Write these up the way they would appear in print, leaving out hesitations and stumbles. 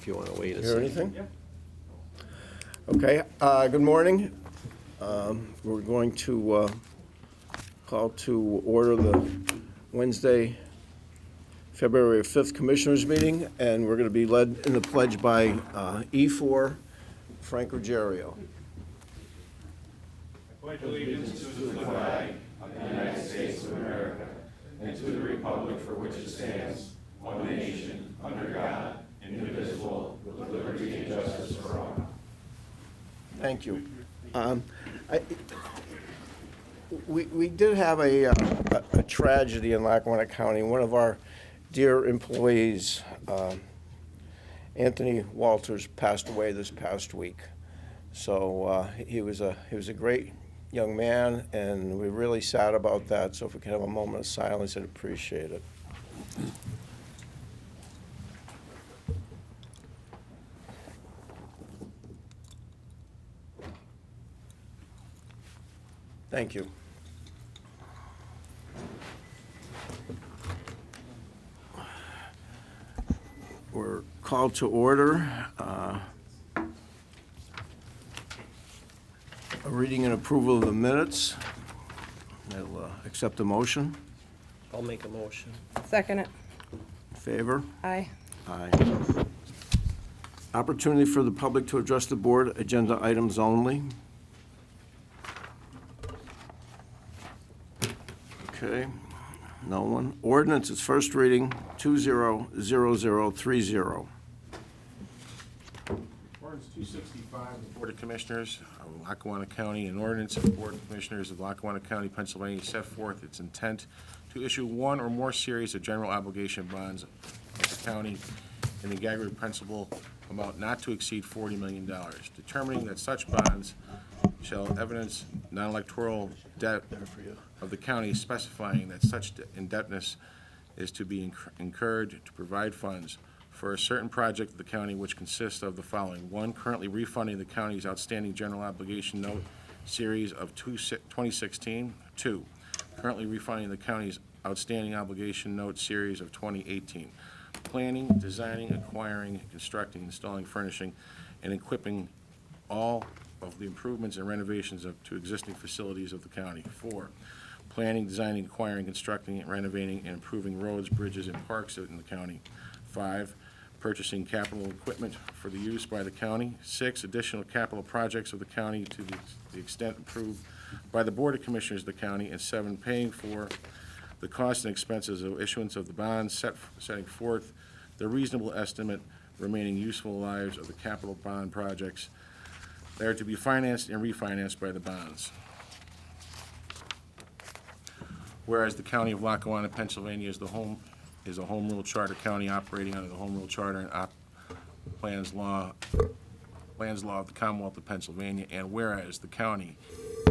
if you want to wait a Hear second. anything? Okay, good morning. We're going to call to order the Wednesday, February 5th Commissioners Meeting, and we're going to be led in the pledge by E4, Frank Ruggiero. I pledge allegiance to the flag of the United States of America and to the republic for which it stands, one nation, under God, indivisible, with liberty and justice for all. Thank you. We did have a tragedy in Lackawanna County. One of our dear employees, Anthony Walters, passed away this past week. So he was a great young man, and we're really sad about that. So if we can have a moment of silence, I'd appreciate it. Thank you. We're called to order. A reading and approval of the minutes. I'll accept the motion. I'll make a motion. Second it. In favor? Aye. Aye. Opportunity for the public to address the board, agenda items only. Okay, no one. Ordinance, its first reading, 200030. Ordinance 265 of the Board of Commissioners of Lackawanna County, an ordinance of the Board of Commissioners of Lackawanna County, Pennsylvania, set forth its intent to issue one or more series of general obligation bonds of the county in the aggregate principal amount not to exceed $40 million, determining that such bonds shall evidence non-electoral debt of the county, specifying that such indebtedness is to be incurred to provide funds for a certain project of the county which consists of the following. One, currently refunding the county's outstanding general obligation note series of 2016. Two, currently refunding the county's outstanding obligation note series of 2018. Planning, designing, acquiring, constructing, installing, furnishing, and equipping all of the improvements and renovations to existing facilities of the county. Four, planning, designing, acquiring, constructing, renovating, and improving roads, bridges, and parks in the county. Five, purchasing capital equipment for the use by the county. Six, additional capital projects of the county to the extent approved by the Board of Commissioners of the county. And seven, paying for the costs and expenses of issuance of the bonds, setting forth the reasonable estimate remaining useful lives of the capital bond projects. They are to be financed and refinanced by the bonds. Whereas the County of Lackawanna, Pennsylvania is a home rule charter county operating under the Home Rule Charter and Lands Law of the Commonwealth of Pennsylvania, and whereas the county,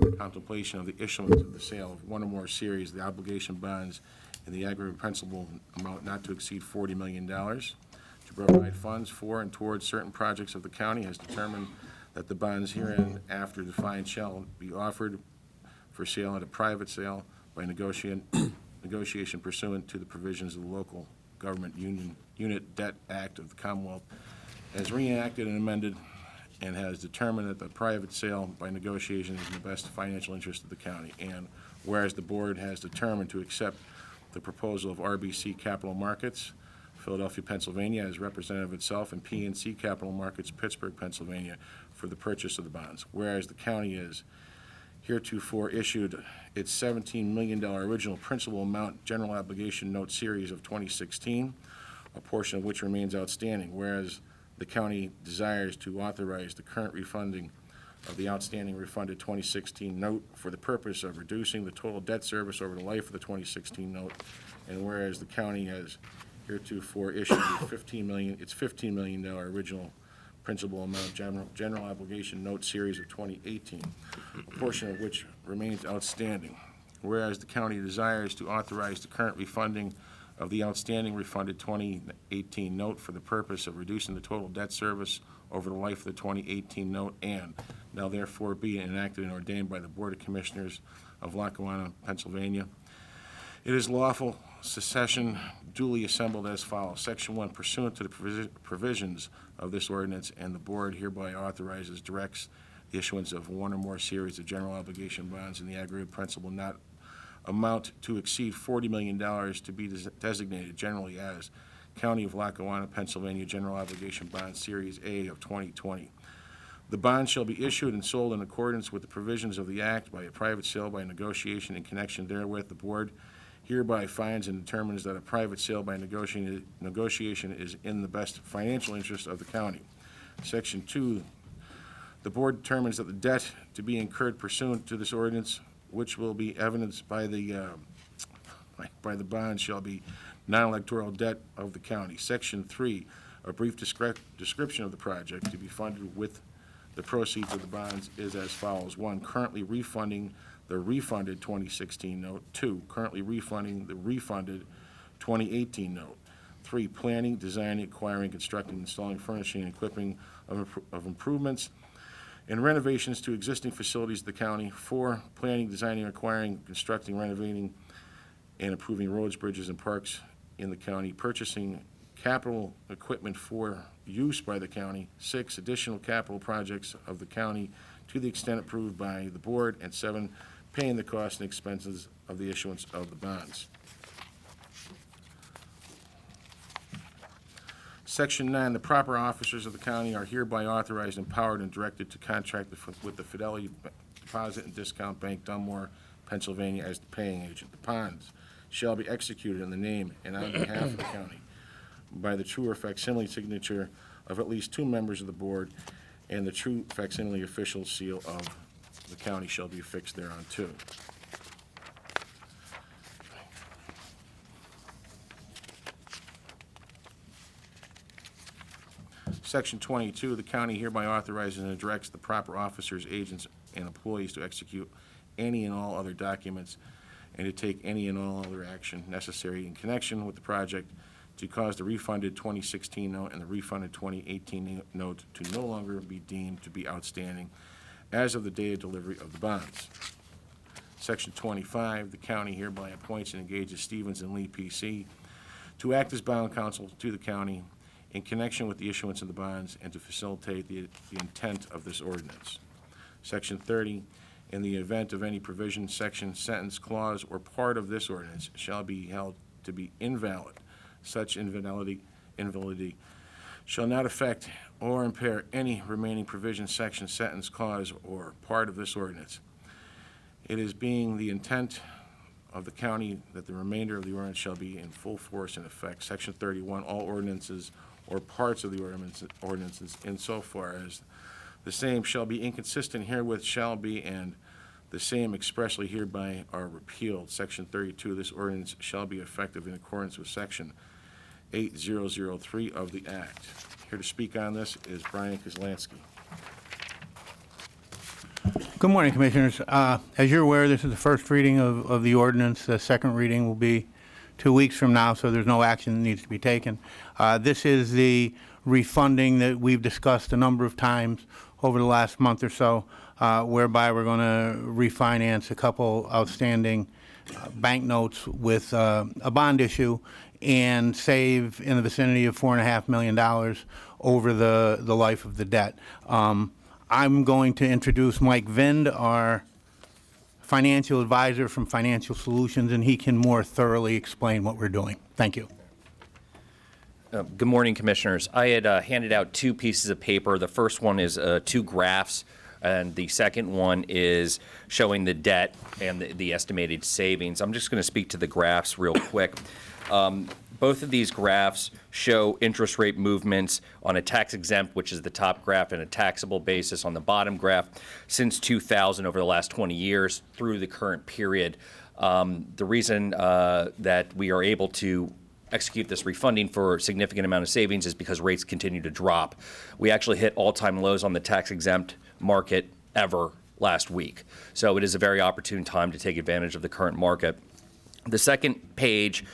in contemplation of the issuance of the sale of one or more series of the obligation bonds in the aggregate principal amount not to exceed $40 million, to provide funds for and towards certain projects of the county, has determined that the bonds herein after defined shall be offered for sale at a private sale by negotiation pursuant to the provisions of the Local Government Unit Debt Act of the Commonwealth, as reenacted and amended, and has determined that the private sale by negotiation is in the best financial interest of the county. And whereas the board has determined to accept the proposal of RBC Capital Markets, Philadelphia, Pennsylvania, as representative itself, and PNC Capital Markets, Pittsburgh, Pennsylvania, for the purchase of the bonds. Whereas the county is heretofore issued its $17 million original principal amount general obligation note series of 2016, a portion of which remains outstanding. Whereas the county desires to authorize the current refunding of the outstanding refunded 2016 note for the purpose of reducing the total debt service over the life of the 2016 note. And whereas the county has heretofore issued its $15 million original principal amount general obligation note series of 2018, a portion of which remains outstanding. Whereas the county desires to authorize the current refunding of the outstanding refunded 2018 note for the purpose of reducing the total debt service over the life of the 2018 note, and now therefore be enacted and ordained by the Board of Commissioners of Lackawanna, Pennsylvania. It is lawful secession duly assembled as follows. Section 1, pursuant to the provisions of this ordinance, and the board hereby authorizes, directs the issuance of one or more series of general obligation bonds in the aggregate principal not amount to exceed $40 million to be designated generally as County of Lackawanna, Pennsylvania General Obligation Bond Series A of 2020. The bond shall be issued and sold in accordance with the provisions of the Act by a private sale by negotiation in connection therewith. The board hereby finds and determines that a private sale by negotiation is in the best financial interest of the county. Section 2, the board determines that the debt to be incurred pursuant to this ordinance, which will be evidenced by the bond, shall be non-electoral debt of the county. Section 3, a brief description of the project to be funded with the proceeds of the bonds is as follows. 1, currently refunding the refunded 2016 note. 2, currently refunding the refunded 2018 note. 3, planning, designing, acquiring, constructing, installing, furnishing, and equipping of improvements and renovations to existing facilities of the county. 4, planning, designing, acquiring, constructing, renovating, and improving roads, bridges, and parks in the county. Purchasing capital equipment for use by the county. 6, additional capital projects of the county to the extent approved by the board. And 7, paying the costs and expenses of the issuance of the bonds. Section 9, the proper officers of the county are hereby authorized, empowered, and directed to contract with the Fidelity Deposit and Discount Bank, Dunmore, Pennsylvania, as the paying agent. The bonds shall be executed in the name and on behalf of the county by the true or facsimile signature of at least 2 members of the board, and the true facsimile official seal of the county shall be affixed thereon too. Section 22, the county hereby authorizes and directs the proper officers, agents, and employees to execute any and all other documents and to take any and all other action necessary in connection with the project to cause the refunded 2016 note and the refunded 2018 note to no longer be deemed to be outstanding as of the day of delivery of the bonds. Section 25, the county hereby appoints and engages Stevens and Lee P.C. to act as bond counsel to the county in connection with the issuance of the bonds and to facilitate the intent of this ordinance. Section 30, in the event of any provision, section, sentence, clause, or part of this ordinance shall be held to be invalid, such invalidity shall not affect or impair any remaining provision, section, sentence, clause, or part of this ordinance. It is being the intent of the county that the remainder of the ordinance shall be in full force and effect. Section 31, all ordinances or parts of the ordinances insofar as the same shall be inconsistent herewith shall be, and the same expressly hereby are repealed. Section 32, this ordinance shall be effective in accordance with Section 8003 of the Act. Here to speak on this is Brian Kozlansky. Good morning, Commissioners. As you're aware, this is the first reading of the ordinance. The second reading will be 2 weeks from now, so there's no action that needs to be taken. This is the refunding that we've discussed a number of times over the last month or so, whereby we're going to refinance a couple outstanding bank notes with a bond issue and save in the vicinity of $4.5 million over the life of the debt. I'm going to introduce Mike Vind, our financial advisor from Financial Solutions, and he can more thoroughly explain what we're doing. Thank you. Good morning, Commissioners. I had handed out 2 pieces of paper. The first one is 2 graphs, and the second one is showing the debt and the estimated savings. I'm just going to speak to the graphs real quick. Both of these graphs show interest rate movements on a tax-exempt, which is the top graph, and a taxable basis on the bottom graph since 2000 over the last 20 years through the current period. The reason that we are able to execute this refunding for a significant amount of savings is because rates continue to drop. We actually hit all-time lows on the tax-exempt market ever last week. So it is a very opportune time to take advantage of the current market. The second page,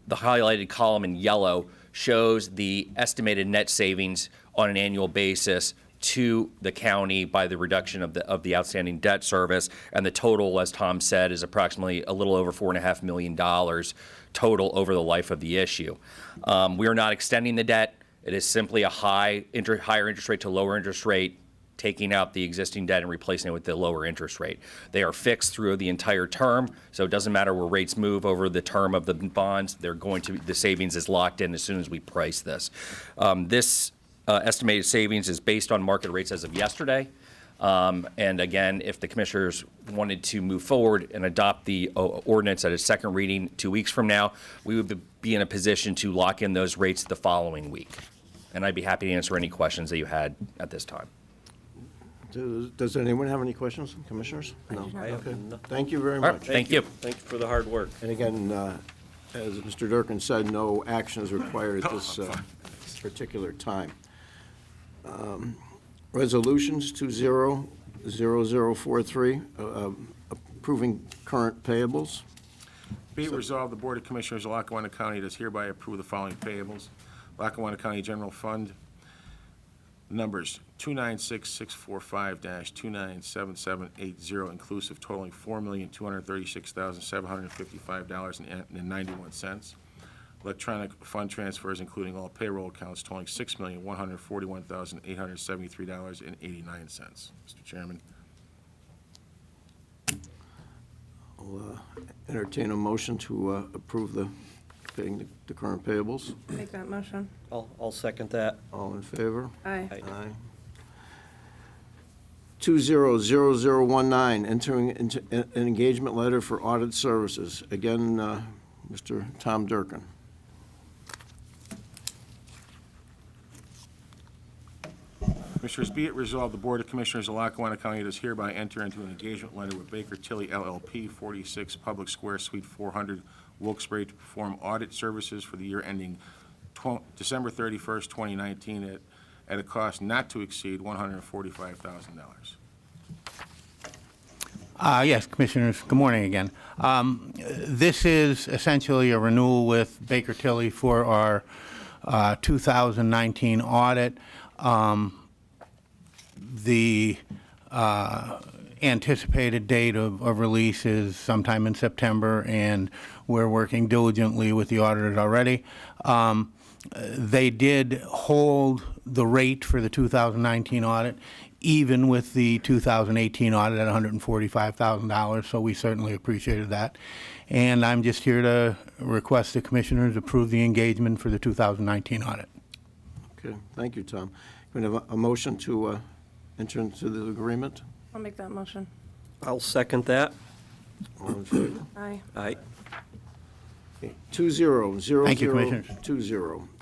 the highlighted column in yellow, shows the estimated net savings on an annual basis to the county by the reduction of the outstanding debt service, and the total, as Tom said, is approximately a little over $4.5 million total over the life of the issue. We are not extending the debt. It is simply a higher interest rate to lower interest rate, taking out the existing debt and replacing it with the lower interest rate. They are fixed through the entire term, so it doesn't matter where rates move over the term of the bonds. The savings is locked in as soon as we price this. This estimated savings is based on market rates as of yesterday. And again, if the commissioners wanted to move forward and adopt the ordinance at a second reading 2 weeks from now, we would be in a position to lock in those rates the following week. And I'd be happy to answer any questions that you had at this time. Does anyone have any questions, commissioners? No. I have Okay. none. Thank you very All right, much. thank you. Thank you for the hard work. And again, as Mr. Durkin said, no action is required at this particular time. Resolutions 200043, approving current payables. Be it resolved, the Board of Commissioners of Lackawanna County does hereby approve the following payables. Lackawanna County General Fund, numbers 296645-297780 inclusive, totaling $4,236,755.91. Electronic fund transfers, including all payroll accounts, totaling $6,141,873.89. Mr. Chairman. I'll entertain a motion to approve paying the current payables. Make that motion. I'll second that. All in favor? Aye. Aye. 200019, entering into an engagement letter for audit services. Again, Mr. Tom Durkin. Commissioners, be it resolved, the Board of Commissioners of Lackawanna County does hereby enter into an engagement letter with Baker Tilly LLP, 46 Public Square, Suite 400, Wilkes-Barre, to perform audit services for the year ending December 31st, 2019, at a cost not to exceed $145,000. Yes, Commissioners, good morning again. This is essentially a renewal with Baker Tilly for our 2019 audit. The anticipated date of release is sometime in September, and we're working diligently with the auditors already. They did hold the rate for the 2019 audit, even with the 2018 audit at $145,000, so we certainly appreciated that. And I'm just here to request the Commissioners approve the engagement for the 2019 audit. Okay, thank you, Tom. Can we have a motion to enter into the agreement? I'll make that motion. I'll second that. All in favor? Aye. Aye. 200020, Thank you, Commissioners.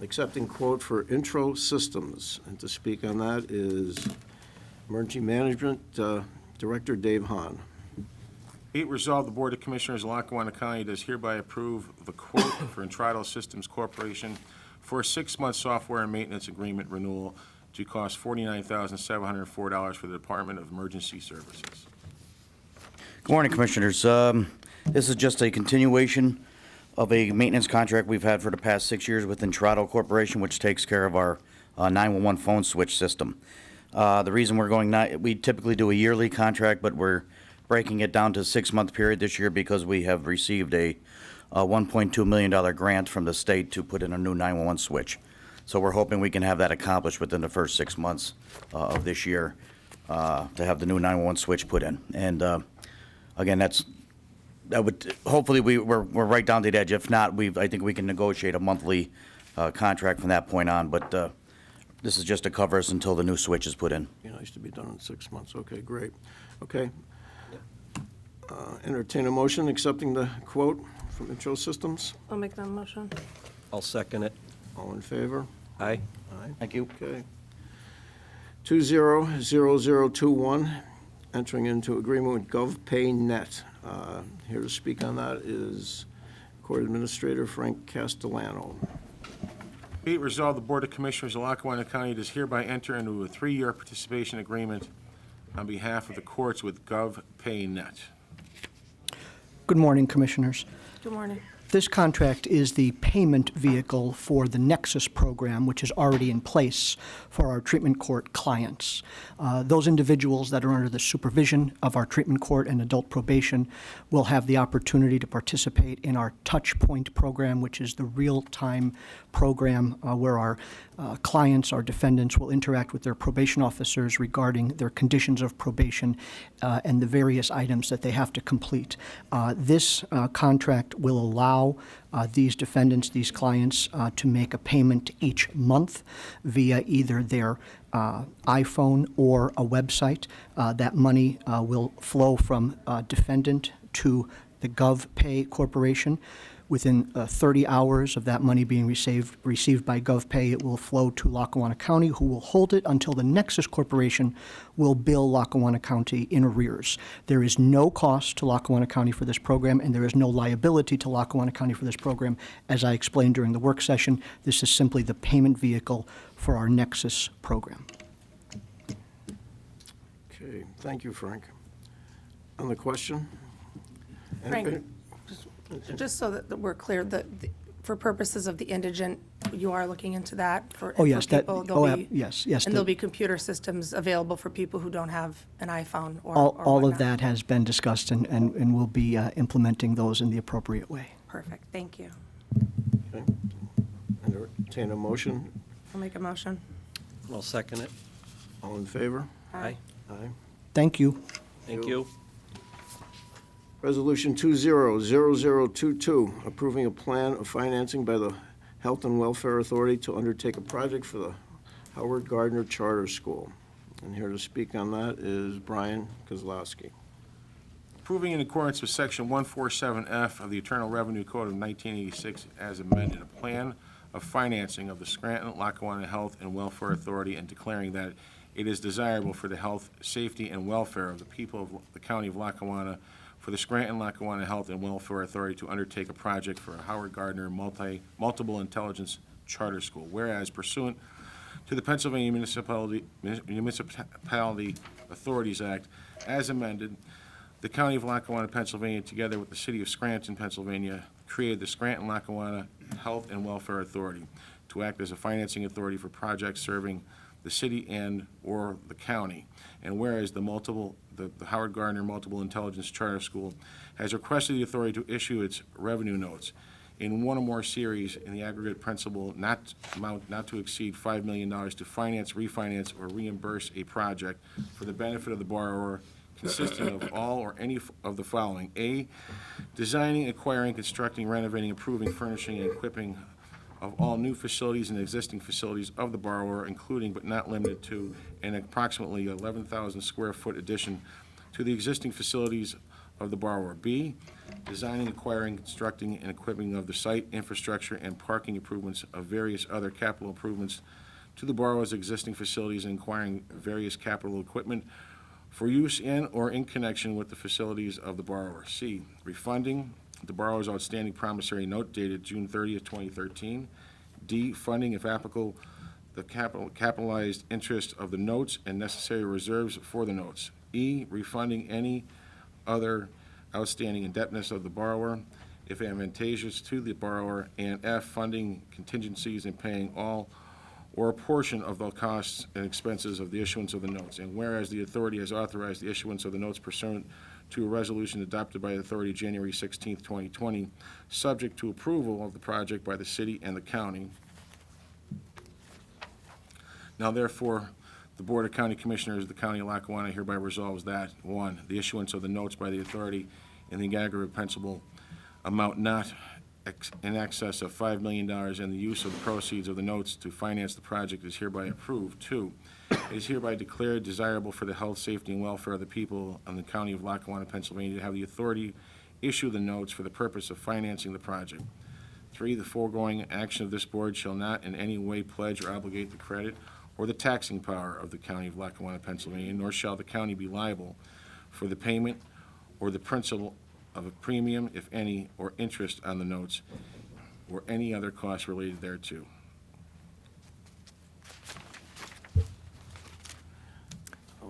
accepting quote for Intro Systems. And to speak on that is Emergency Management Director Dave Hahn. Be it resolved, the Board of Commissioners of Lackawanna County does hereby approve the quote for Intrado Systems Corporation for a 6-month software and maintenance agreement renewal to cost $49,704 for the Department of Emergency Services. Good morning, Commissioners. This is just a continuation of a maintenance contract we've had for the past 6 years with Intrado Corporation, which takes care of our 911 phone switch system. The reason we're going, we typically do a yearly contract, but we're breaking it down to a 6-month period this year because we have received a $1.2 million grant from the state to put in a new 911 switch. So we're hoping we can have that accomplished within the first 6 months of this year to have the new 911 switch put in. And again, that would hopefully we're right down to the edge. If not, I think we can negotiate a monthly contract from that point on. But this is just to cover us until the new switch is put in. Be nice to be done in 6 months. Okay, great. Okay. Entertain a motion accepting the quote from Intro Systems. I'll make that motion. I'll second it. All in favor? Aye. Aye. Thank you. Okay. 200021, entering into agreement with GovPayNet. Here to speak on that is Court Administrator Frank Castellano. Be it resolved, the Board of Commissioners of Lackawanna County does hereby enter into a 3-year participation agreement on behalf of the courts with GovPayNet. Good morning, Commissioners. Good morning. This contract is the payment vehicle for the Nexus program, which is already in place for our treatment court clients. Those individuals that are under the supervision of our treatment court and adult probation will have the opportunity to participate in our Touch Point program, which is the real-time program where our clients, our defendants, will interact with their probation officers regarding their conditions of probation and the various items that they have to complete. This contract will allow these defendants, these clients, to make a payment each month via either their iPhone or a website. That money will flow from defendant to the GovPay Corporation. Within 30 hours of that money being received by GovPay, it will flow to Lackawanna County, who will hold it until the Nexus Corporation will bill Lackawanna County in arrears. There is no cost to Lackawanna County for this program, and there is no liability to Lackawanna County for this program. As I explained during the work session, this is simply the payment vehicle for our Nexus program. Okay, thank you, Frank. On the question? Frank, just so that we're clear, for purposes of the indigent, you are looking into that for Oh, yes, for that, people? oh, There'll be- yes. And there'll be computer systems available for people who don't have an iPhone or All of whatnot. that has been discussed, and we'll be implementing those in the appropriate way. Perfect, thank you. Okay. Entertain a motion. I'll make a motion. I'll second it. All in favor? Aye. Aye. Thank you. Thank you. Resolution 200022, approving a plan of financing by the Health and Welfare Authority to undertake a project for the Howard Gardner Charter School. And here to speak on that is Brian Kozlowski. Approving in accordance with Section 147F of the Internal Revenue Code of 1986 as amended, a plan of financing of the Scranton-Lackawanna Health and Welfare Authority and declaring that it is desirable for the health, safety, and welfare of the people of the County of Lackawanna for the Scranton-Lackawanna Health and Welfare Authority to undertake a project for a Howard Gardner Multiple Intelligence Charter School. Whereas pursuant to the Pennsylvania Municipality Authorities Act, as amended, the County of Lackawanna, Pennsylvania, together with the City of Scranton, Pennsylvania, created the Scranton-Lackawanna Health and Welfare Authority to act as a financing authority for projects serving the city and/or the county. And whereas the Howard Gardner Multiple Intelligence Charter School has requested the authority to issue its revenue notes in one or more series in the aggregate principal not to exceed $5 million to finance, refinance, or reimburse a project for the benefit of the borrower consisting of all or any of the following: A, designing, acquiring, constructing, renovating, improving, furnishing, and equipping of all new facilities and existing facilities of the borrower, including but not limited to an approximately 11,000 square foot addition to the existing facilities of the borrower. B, designing, acquiring, constructing, and equipping of the site, infrastructure, and parking improvements of various other capital improvements to the borrower's existing facilities and acquiring various capital equipment for use in or in connection with the facilities of the borrower. C, refunding the borrower's outstanding promissory note dated June 30th, 2013. D, funding, if applicable, the capitalized interest of the notes and necessary reserves for the notes. E, refunding any other outstanding indebtedness of the borrower, if advantageous to the borrower. And F, funding contingencies and paying all or a portion of the costs and expenses of the issuance of the notes. And whereas the authority has authorized the issuance of the notes pursuant to a resolution adopted by the authority January 16, 2020, subject to approval of the project by the city and the county. Now therefore, the Board of County Commissioners of the County of Lackawanna hereby resolves that, 1, the issuance of the notes by the authority in the aggregate principal amount not in excess of $5 million, and the use of the proceeds of the notes to finance the project is hereby approved. 2, it is hereby declared desirable for the health, safety, and welfare of the people of the County of Lackawanna, Pennsylvania, to have the authority issue the notes for the purpose of financing the project. 3, the foregoing action of this board shall not in any way pledge or obligate the credit or the taxing power of the County of Lackawanna, Pennsylvania, nor shall the county be liable for the payment or the principal of a premium, if any, or interest on the notes, or any other costs related thereto.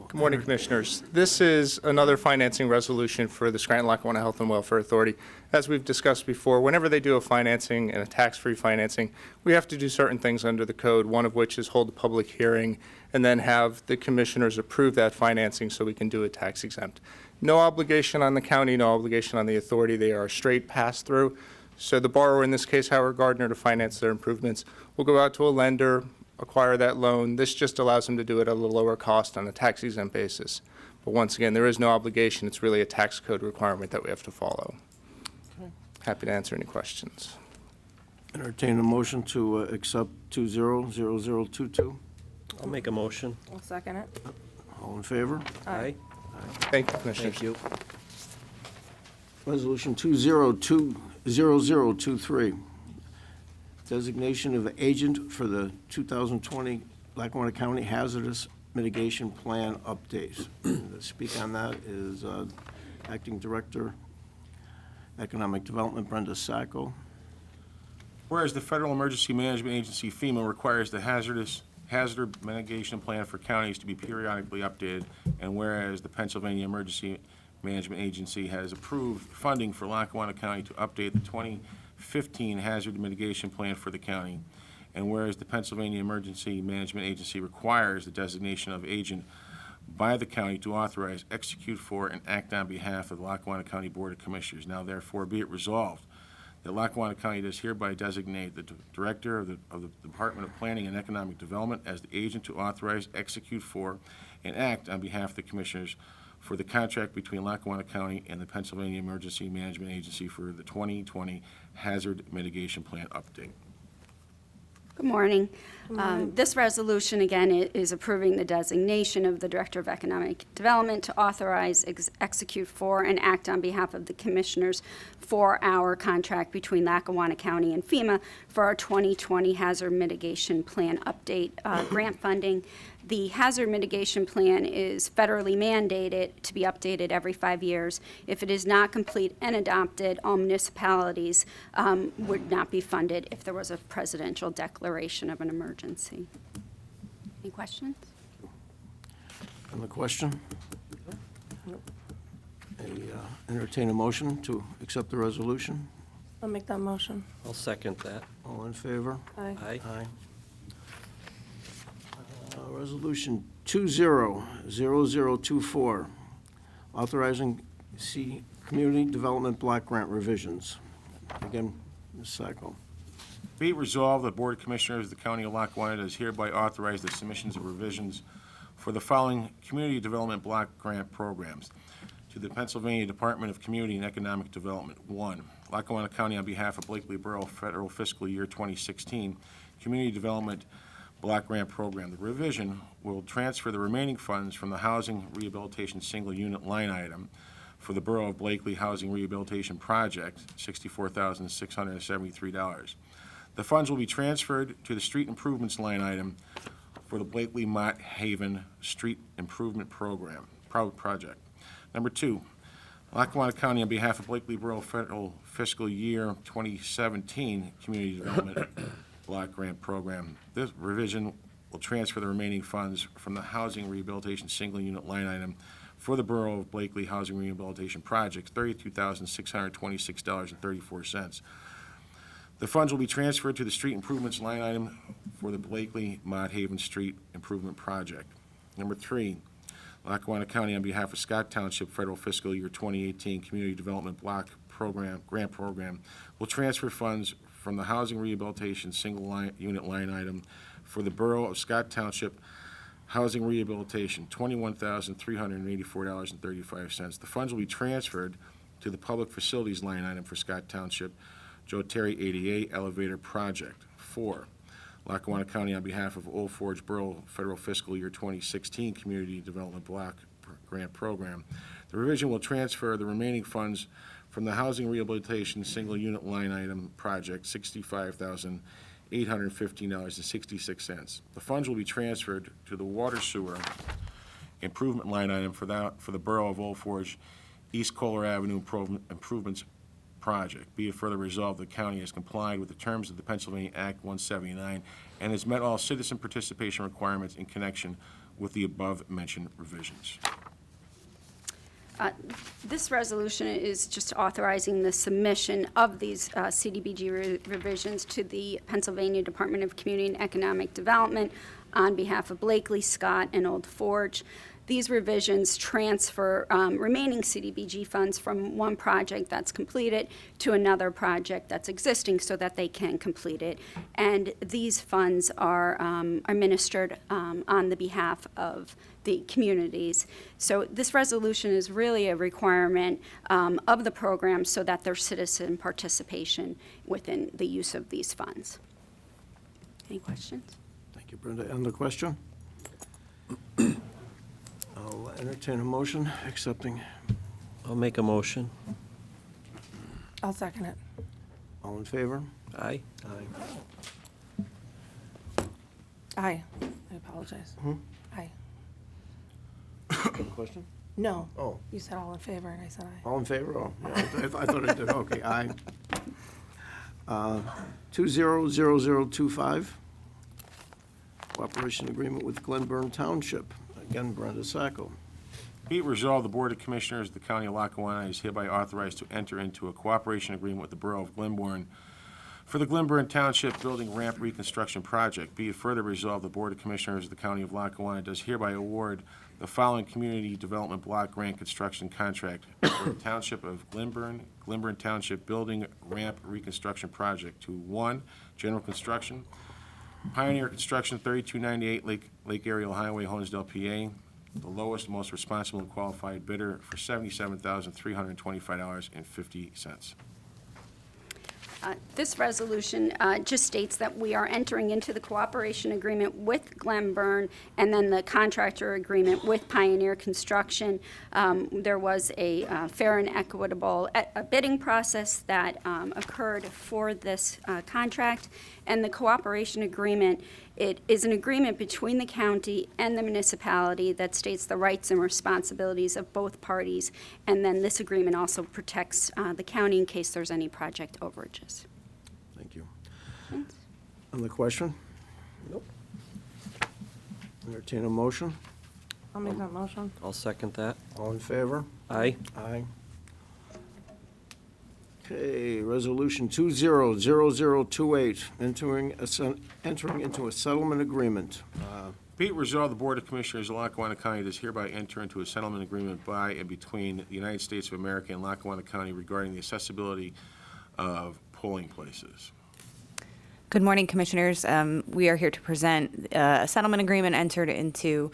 Good morning, Commissioners. This is another financing resolution for the Scranton-Lackawanna Health and Welfare Authority. As we've discussed before, whenever they do a financing and a tax-free financing, we have to do certain things under the code, one of which is hold a public hearing and then have the commissioners approve that financing so we can do it tax exempt. No obligation on the county, no obligation on the authority. They are a straight pass-through. So the borrower, in this case Howard Gardner, to finance their improvements, will go out to a lender, acquire that loan. This just allows them to do it at a lower cost on a tax exempt basis. But once again, there is no obligation. It's really a tax code requirement that we have to follow. Happy to answer any questions. Entertain a motion to accept 200022. I'll make a motion. I'll second it. All in favor? Aye. Thank you, Commissioners. Thank you. Resolution 200023. Designation of agent for the 2020 Lackawanna County Hazardous Mitigation Plan update. To speak on that is Acting Director, Economic Development, Brenda Sacco. Whereas the Federal Emergency Management Agency, FEMA, requires the hazard mitigation plan for counties to be periodically updated, and whereas the Pennsylvania Emergency Management Agency has approved funding for Lackawanna County to update the 2015 hazard mitigation plan for the county, and whereas the Pennsylvania Emergency Management Agency requires the designation of agent by the county to authorize, execute for, and act on behalf of the Lackawanna County Board of Commissioners. Now therefore be it resolved that Lackawanna County does hereby designate the Director of the Department of Planning and Economic Development as the agent to authorize, execute for, and act on behalf of the Commissioners for the contract between Lackawanna County and the Pennsylvania Emergency Management Agency for the 2020 Hazard Mitigation Plan update. Good morning. This resolution, again, is approving the designation of the Director of Economic Development to authorize, execute for, and act on behalf of the Commissioners for our contract between Lackawanna County and FEMA for our 2020 Hazard Mitigation Plan update grant funding. The hazard mitigation plan is federally mandated to be updated every 5 years. If it is not complete and adopted, all municipalities would not be funded if there was a presidential declaration of an emergency. Any questions? On the question? Entertain a motion to accept the resolution. I'll make that motion. I'll second that. All in favor? Aye. Aye. Aye. Resolution 200024, authorizing Community Development Block Grant revisions. Again, Ms. Sacco. Be it resolved, the Board of Commissioners of the County of Lackawanna does hereby authorize the submissions of revisions for the following Community Development Block Grant programs to the Pennsylvania Department of Community and Economic Development. 1. Lackawanna County, on behalf of Blakely Borough, Federal Fiscal Year 2016, Community Development Block Grant Program. The revision will transfer the remaining funds from the Housing Rehabilitation Single Unit line item for the Borough of Blakely Housing Rehabilitation Project, $64,673. The funds will be transferred to the Street Improvements line item for the Blakely Mott Haven Street Improvement Project. Number 2, Lackawanna County, on behalf of Blakely Borough Federal Fiscal Year 2017 Community Development Block Grant Program. This revision will transfer the remaining funds from the Housing Rehabilitation Single Unit line item for the Borough of Blakely Housing Rehabilitation Project, $32,626.34. The funds will be transferred to the Street Improvements line item for the Blakely Mott Haven Street Improvement Project. Number 3, Lackawanna County, on behalf of Scott Township Federal Fiscal Year 2018 Community Development Block Grant Program, will transfer funds from the Housing Rehabilitation Single Unit line item for the Borough of Scott Township Housing Rehabilitation, $21,384.35. The funds will be transferred to the Public Facilities line item for Scott Township Joe Terry 88 Elevator Project. 4, Lackawanna County, on behalf of Old Forge Borough Federal Fiscal Year 2016 Community Development Block Grant Program. The revision will transfer the remaining funds from the Housing Rehabilitation Single Unit line item project, $65,815.66. The funds will be transferred to the Water Sewer Improvement line item for the Borough of Old Forge East Kohler Avenue Improvements project. Be it further resolved, the county has complied with the terms of the Pennsylvania Act 179 and has met all citizen participation requirements in connection with the above-mentioned revisions. This resolution is just authorizing the submission of these CDBG revisions to the Pennsylvania Department of Community and Economic Development on behalf of Blakely, Scott, and Old Forge. These revisions transfer remaining CDBG funds from one project that's completed to another project that's existing so that they can complete it. And these funds are administered on the behalf of the communities. So this resolution is really a requirement of the program so that there's citizen participation within the use of these funds. Any questions? Thank you, Brenda. On the question? I'll entertain a motion accepting. I'll make a motion. I'll second it. All in favor? Aye. Aye. Aye. I apologize. Aye. Question? No. Oh. You said all in favor, and I said aye. All in favor? Oh, yeah, I thought I did. Okay, aye. 200025, cooperation agreement with Glenburn Township. Again, Brenda Sacco. Be it resolved, the Board of Commissioners of the County of Lackawanna is hereby authorized to enter into a cooperation agreement with the Borough of Glenburn for the Glenburn Township Building Ramp Reconstruction Project. Be it further resolved, the Board of Commissioners of the County of Lackawanna does hereby award the following Community Development Block Grant Construction Contract for the Township of Glenburn Township Building Ramp Reconstruction Project to 1, General Construction, Pioneer Construction, 3298 Lake Ariel Highway, Honesdale, PA. The lowest, most responsible and qualified bidder for $77,325.50. This resolution just states that we are entering into the cooperation agreement with Glenburn and then the contractor agreement with Pioneer Construction. There was a fair and equitable bidding process that occurred for this contract, and the cooperation agreement, it is an agreement between the county and the municipality that states the rights and responsibilities of both parties, and then this agreement also protects the county in case there's any project overages. Thank you. On the question? Nope. Entertain a motion. I'll make that motion. I'll second that. All in favor? Aye. Aye. Okay, Resolution 200028, entering into a settlement agreement. Be it resolved, the Board of Commissioners of Lackawanna County does hereby enter into a settlement agreement by and between the United States of America and Lackawanna County regarding the accessibility of polling places. Good morning, Commissioners. We are here to present a settlement agreement entered into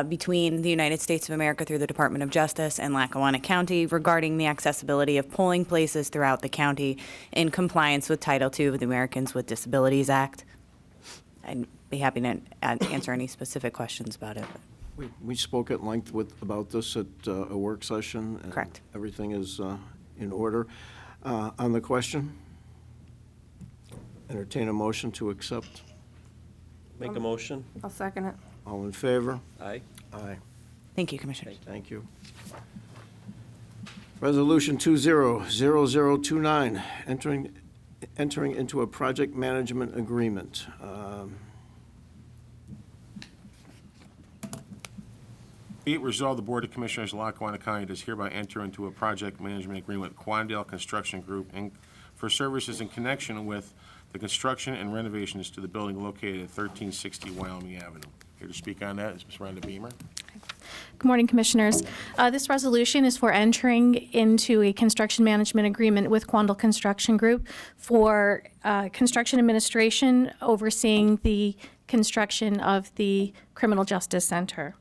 between the United States of America through the Department of Justice and Lackawanna County regarding the accessibility of polling places throughout the county in compliance with Title II of the Americans with Disabilities Act. I'd be happy to answer any specific questions about it. We spoke at length about this at a work session. And Correct. everything is in order. On the question? Entertain a motion to accept. Make a motion. I'll second it. All in favor? Aye. Aye. Thank you, Commissioners. Thank you. Resolution 200029, entering into a project management agreement. Be it resolved, the Board of Commissioners of Lackawanna County does hereby enter into a project management agreement with Quandale Construction Group, Inc. for services in connection with the construction and renovations to the building located at 1360 Wyoming Avenue. Here to speak on that is Ms. Rhonda Beamer. Good morning, Commissioners. This resolution is for entering into a construction management agreement with Quandale Construction Group for construction administration overseeing the construction of the Criminal Justice Center.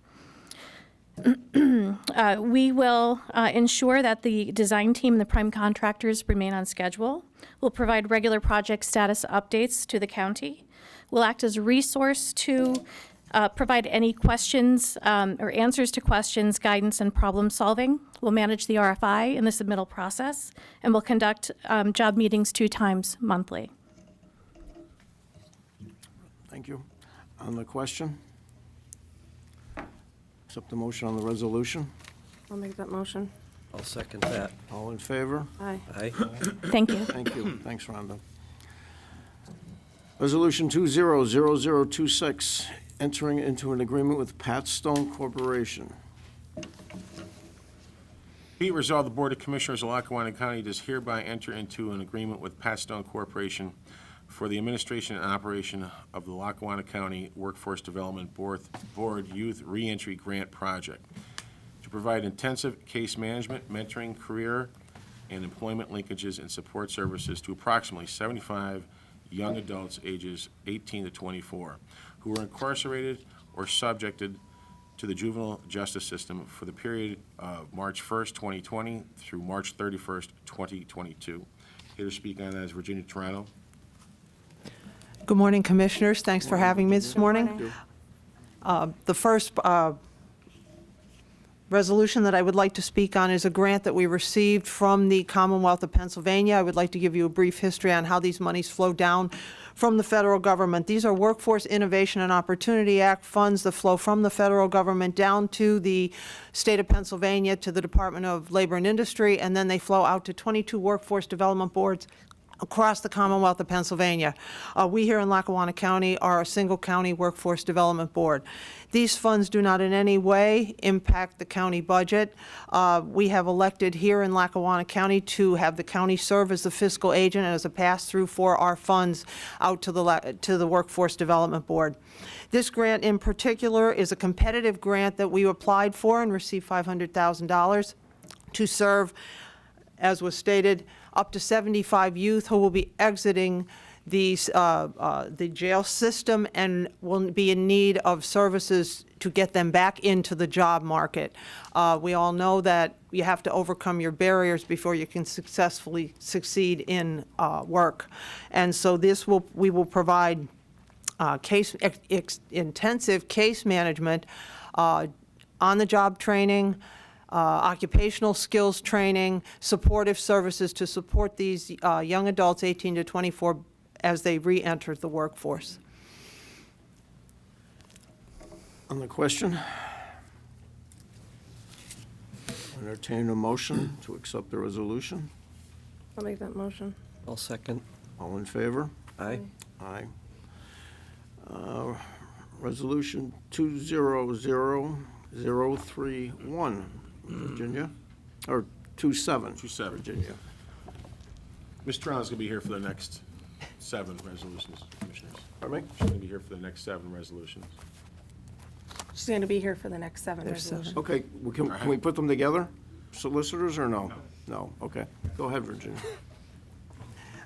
We will ensure that the design team and the prime contractors remain on schedule. We'll provide regular project status updates to the county. We'll act as a resource to provide any questions or answers to questions, guidance, and problem solving. We'll manage the RFI in the submittal process, and we'll conduct job meetings 2 times monthly. Thank you. On the question? Accept the motion on the resolution. I'll make that motion. I'll second that. All in favor? Aye. Aye. Thank you. Thank you. Thanks, Rhonda. Resolution 200026, entering into an agreement with Pat Stone Corporation. Be it resolved, the Board of Commissioners of Lackawanna County does hereby enter into an agreement with Pat Stone Corporation for the administration and operation of the Lackawanna County Workforce Development Board Youth Reentry Grant Project to provide intensive case management, mentoring, career, and employment linkages and support services to approximately 75 young adults ages 18 to 24 who are incarcerated or subjected to the juvenile justice system for the period of March 1st, 2020 through March 31st, 2022. Here to speak on that is Virginia Toronto. Good morning, Commissioners. Thanks for having me this morning. The first resolution that I would like to speak on is a grant that we received from the Commonwealth of Pennsylvania. I would like to give you a brief history on how these monies flow down from the federal government. These are Workforce Innovation and Opportunity Act funds that flow from the federal government down to the state of Pennsylvania, to the Department of Labor and Industry, and then they flow out to 22 workforce development boards across the Commonwealth of Pennsylvania. We here in Lackawanna County are a single county workforce development board. These funds do not in any way impact the county budget. We have elected here in Lackawanna County to have the county serve as the fiscal agent and as a pass-through for our funds out to the Workforce Development Board. This grant in particular is a competitive grant that we applied for and received $500,000 to serve, as was stated, up to 75 youth who will be exiting the jail system and will be in need of services to get them back into the job market. We all know that you have to overcome your barriers before you can successfully succeed in work. And so we will provide intensive case management, on-the-job training, occupational skills training, supportive services to support these young adults 18 to 24 as they re-enter the workforce. On the question, entertain a motion to accept the resolution. I'll make that motion. I'll second. All in favor? Aye. Aye. Resolution 200031, Virginia, or 27. 27. Virginia. Ms. Toronto's going to be here for the next 7 resolutions, Commissioners. Pardon me? She's going to be here for the next 7 resolutions. She's going to be here for the next 7 resolutions. Okay, can we put them together, solicitors, or no? No, okay. Go ahead, Virginia.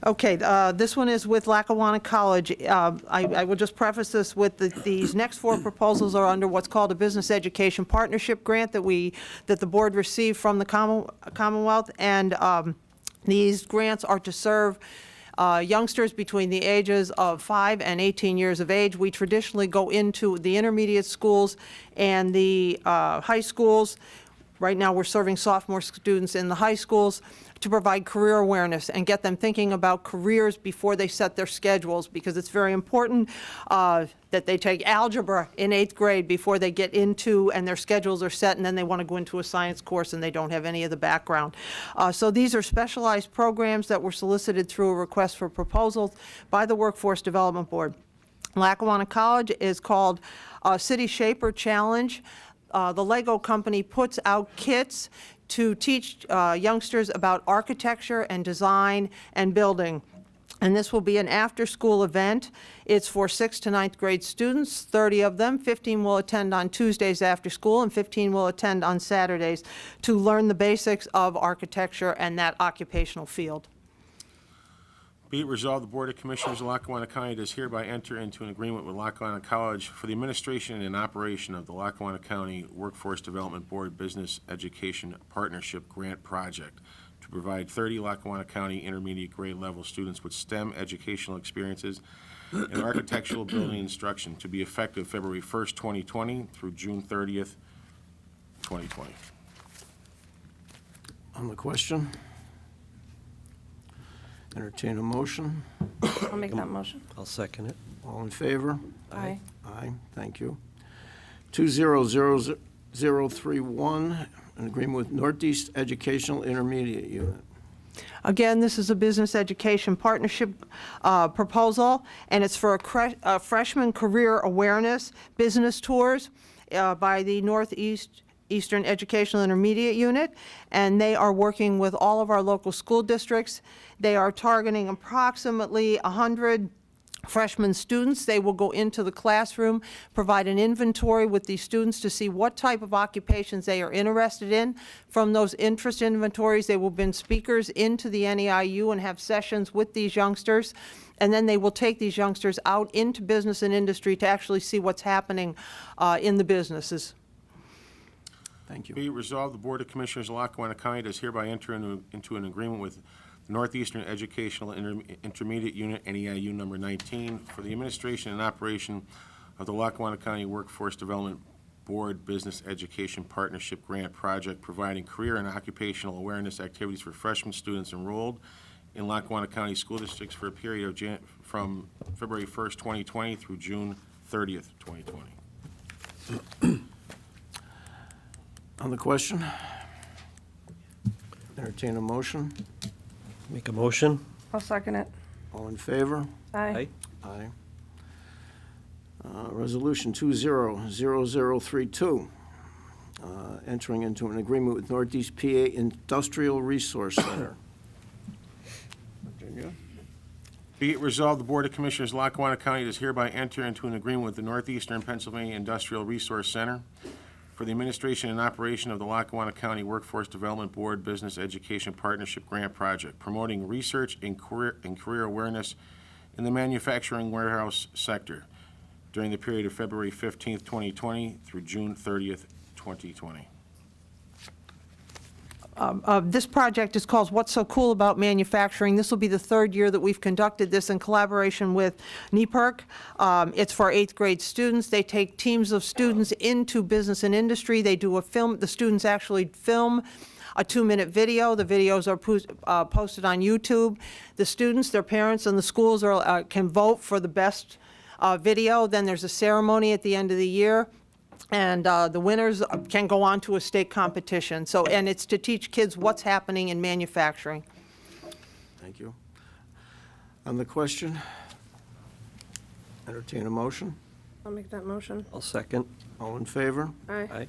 Okay, this one is with Lackawanna College. I will just preface this with these next 4 proposals are under what's called a Business Education Partnership Grant that the board received from the Commonwealth, and these grants are to serve youngsters between the ages of 5 and 18 years of age. We traditionally go into the intermediate schools and the high schools. Right now, we're serving sophomore students in the high schools to provide career awareness and get them thinking about careers before they set their schedules, because it's very important that they take algebra in 8th grade before they get into, and their schedules are set, and then they want to go into a science course and they don't have any of the background. So these are specialized programs that were solicited through a request for proposals by the Workforce Development Board. Lackawanna College is called City Shaper Challenge. The Lego company puts out kits to teach youngsters about architecture and design and building. And this will be an after-school event. It's for 6th to 9th grade students, 30 of them. 15 will attend on Tuesdays after school, and 15 will attend on Saturdays to learn the basics of architecture and that occupational field. Be it resolved, the Board of Commissioners of Lackawanna County does hereby enter into an agreement with Lackawanna College for the administration and operation of the Lackawanna County Workforce Development Board Business Education Partnership Grant Project to provide 30 Lackawanna County intermediate grade level students with STEM educational experiences and architectural building instruction to be effective February 1st, 2020 through June 30th, 2020. On the question, entertain a motion. I'll make that motion. I'll second it. All in favor? Aye. Aye, thank you. 200031, an agreement with Northeast Educational Intermediate Unit. Again, this is a business education partnership proposal, and it's for a freshman career awareness business tours by the Eastern Educational Intermediate Unit, and they are working with all of our local school districts. They are targeting approximately 100 freshman students. They will go into the classroom, provide an inventory with these students to see what type of occupations they are interested in. From those interest inventories, they will bring speakers into the NEIU and have sessions with these youngsters. And then they will take these youngsters out into business and industry to actually see what's happening in the businesses. Thank you. Be it resolved, the Board of Commissioners of Lackawanna County does hereby enter into an agreement with Northeastern Educational Intermediate Unit, NEIU number 19, for the administration and operation of the Lackawanna County Workforce Development Board Business Education Partnership Grant Project, providing career and occupational awareness activities for freshman students enrolled in Lackawanna County School Districts for a period of from February 1st, 2020 through June 30th, 2020. On the question? Entertain a motion. Make a motion. I'll second it. All in favor? Aye. Aye. Resolution 200032, entering into an agreement with Northeast PA Industrial Resource Center. Virginia? Be it resolved, the Board of Commissioners of Lackawanna County does hereby enter into an agreement with the Northeastern Pennsylvania Industrial Resource Center for the administration and operation of the Lackawanna County Workforce Development Board Business Education Partnership Grant Project, promoting research and career awareness in the manufacturing warehouse sector during the period of February 15th, 2020 through June 30th, 2020. This project is called What's So Cool About Manufacturing. This will be the third year that we've conducted this in collaboration with NEPERC. It's for 8th grade students. They take teams of students into business and industry. They do a film. The students actually film a 2-minute video. The videos are posted on YouTube. The students, their parents, and the schools can vote for the best video. Then there's a ceremony at the end of the year. And the winners can go on to a state competition. And it's to teach kids what's happening in manufacturing. Thank you. On the question, entertain a motion. I'll make that motion. I'll second. All in favor? Aye. Aye.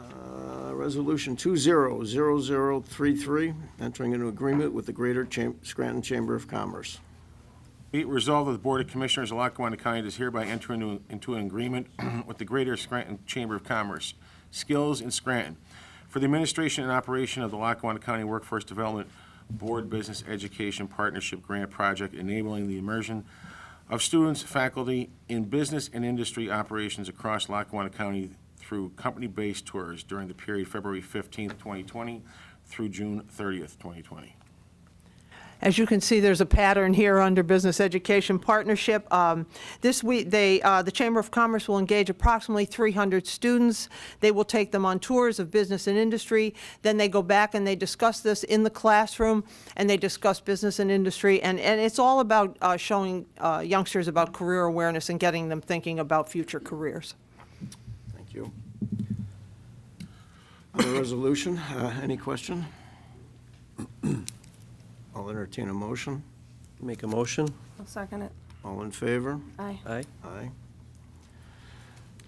Aye. Resolution 200033, entering into agreement with the Greater Scranton Chamber of Commerce. Be it resolved that the Board of Commissioners of Lackawanna County does hereby enter into an agreement with the Greater Scranton Chamber of Commerce, Skills in Scranton, for the administration and operation of the Lackawanna County Workforce Development Board Business Education Partnership Grant Project, enabling the immersion of students, faculty in business and industry operations across Lackawanna County through company-based tours during the period February 15th, 2020 through June 30th, 2020. As you can see, there's a pattern here under Business Education Partnership. This week, the Chamber of Commerce will engage approximately 300 students. They will take them on tours of business and industry. Then they go back and they discuss this in the classroom, and they discuss business and industry. And it's all about showing youngsters about career awareness and getting them thinking about future careers. Thank you. On the resolution, any question? I'll entertain a motion. Make a motion. I'll second it. All in favor? Aye. Aye. Aye.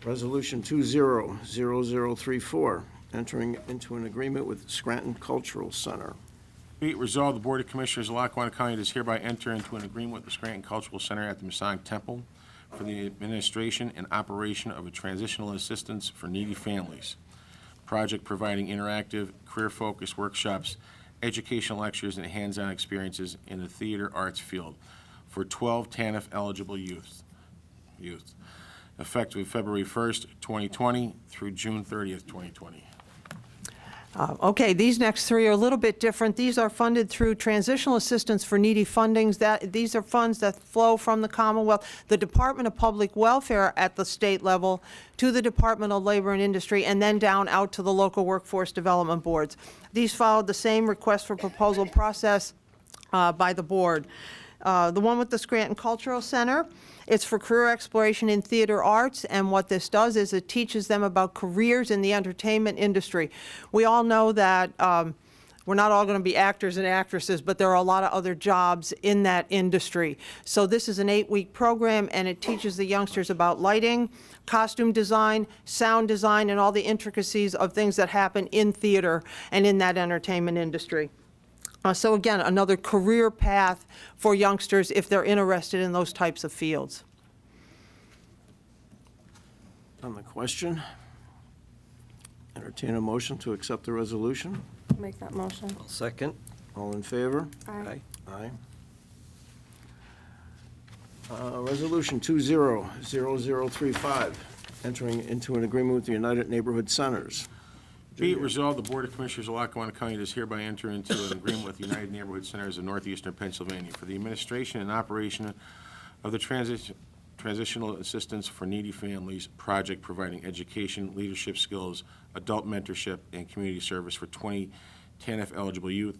Resolution 200034, entering into an agreement with Scranton Cultural Center. Be it resolved, the Board of Commissioners of Lackawanna County does hereby enter into an agreement with the Scranton Cultural Center at the Masonic Temple for the administration and operation of a transitional assistance for needy families project, providing interactive, career-focused workshops, educational lectures, and hands-on experiences in the theater arts field for 12 TANF-eligible youth, effective February 1st, 2020 through June 30th, 2020. Okay, these next three are a little bit different. These are funded through Transitional Assistance for Needy Fundings. These are funds that flow from the Commonwealth, the Department of Public Welfare at the state level, to the Department of Labor and Industry, and then down out to the local workforce development boards. These followed the same request for proposal process by the board. The one with the Scranton Cultural Center, it's for career exploration in theater arts, and what this does is it teaches them about careers in the entertainment industry. We all know that we're not all going to be actors and actresses, but there are a lot of other jobs in that industry. So this is an 8-week program, and it teaches the youngsters about lighting, costume design, sound design, and all the intricacies of things that happen in theater and in that entertainment industry. So again, another career path for youngsters if they're interested in those types of fields. On the question, entertain a motion to accept the resolution. Make that motion. I'll second. All in favor? Aye. Aye. Resolution 200035, entering into an agreement with the United Neighborhood Centers. Be it resolved, the Board of Commissioners of Lackawanna County does hereby enter into an agreement with United Neighborhood Centers of Northeastern Pennsylvania for the administration and operation of the Transitional Assistance for Needy Families project, providing education, leadership skills, adult mentorship, and community service for 20 TANF-eligible youth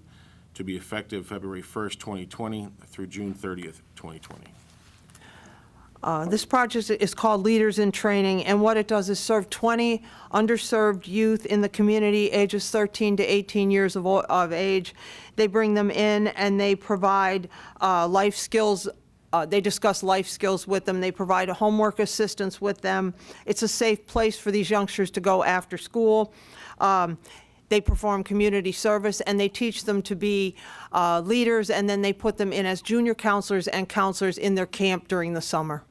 to be effective February 1st, 2020 through June 30th, 2020. This project is called Leaders in Training, and what it does is serve 20 underserved youth in the community, ages 13 to 18 years of age. They bring them in and they provide life skills. They discuss life skills with them. They provide a homework assistance with them. It's a safe place for these youngsters to go after school. They perform community service, and they teach them to be leaders, and then they put them in as junior counselors and counselors in their camp during the summer.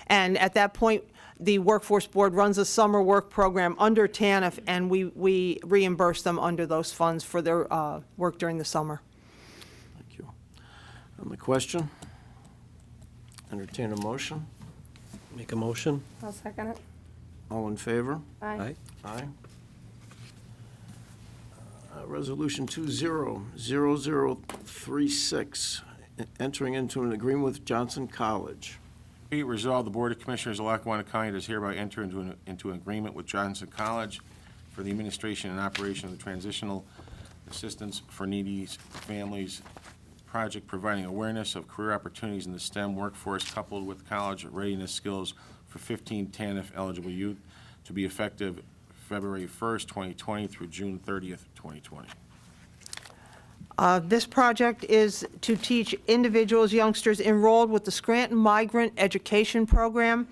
And at that point, the Workforce Board runs a summer work program under TANF, and we reimburse them under those funds for their work during the summer. Thank you. On the question, entertain a motion. Make a motion. I'll second it. All in favor? Aye. Aye. Resolution 200036, entering into an agreement with Johnson College. Be it resolved, the Board of Commissioners of Lackawanna County does hereby enter into an agreement with Johnson College for the administration and operation of the Transitional Assistance for Needy Families project, providing awareness of career opportunities in the STEM workforce coupled with college readiness skills for 15 TANF-eligible youth to be effective February 1st, 2020 through June 30th, 2020. This project is to teach individuals, youngsters enrolled with the Scranton Migrant Education Program.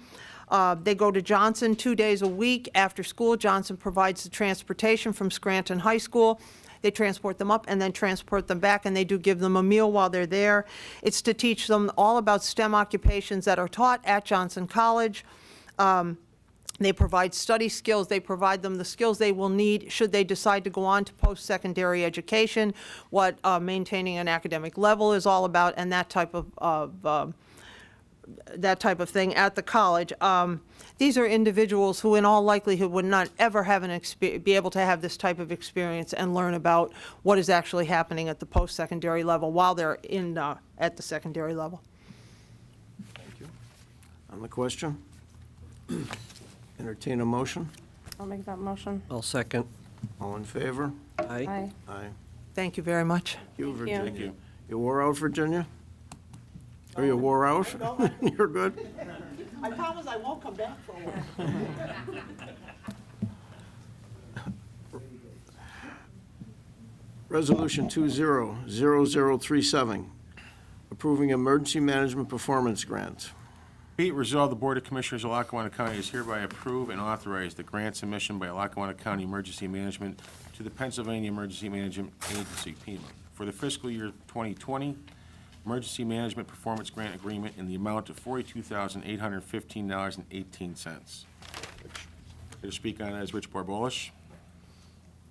They go to Johnson 2 days a week after school. Johnson provides the transportation from Scranton High School. They transport them up and then transport them back, and they do give them a meal while they're there. It's to teach them all about STEM occupations that are taught at Johnson College. They provide study skills. They provide them the skills they will need should they decide to go on to post-secondary education, what maintaining an academic level is all about, and that type of thing at the college. These are individuals who, in all likelihood, would not ever have be able to have this type of experience and learn about what is actually happening at the post-secondary level while they're at the secondary level. Thank you. On the question, entertain a motion. I'll make that motion. I'll second. All in favor? Aye. Aye. Aye. Thank you very much. Thank you, Thank you. Virginia. Thank you. You wore out, Virginia? Or you wore out? You're good. I promise I won't come back for a while. Resolution 200037, approving emergency management performance grant. Be it resolved, the Board of Commissioners of Lackawanna County is hereby approve and authorize the grant submission by Lackawanna County Emergency Management to the Pennsylvania Emergency Management Agency, PEMA, for the fiscal year 2020 Emergency Management Performance Grant Agreement in the amount of $42,815.18. Here to speak on it is Rich Barbolish.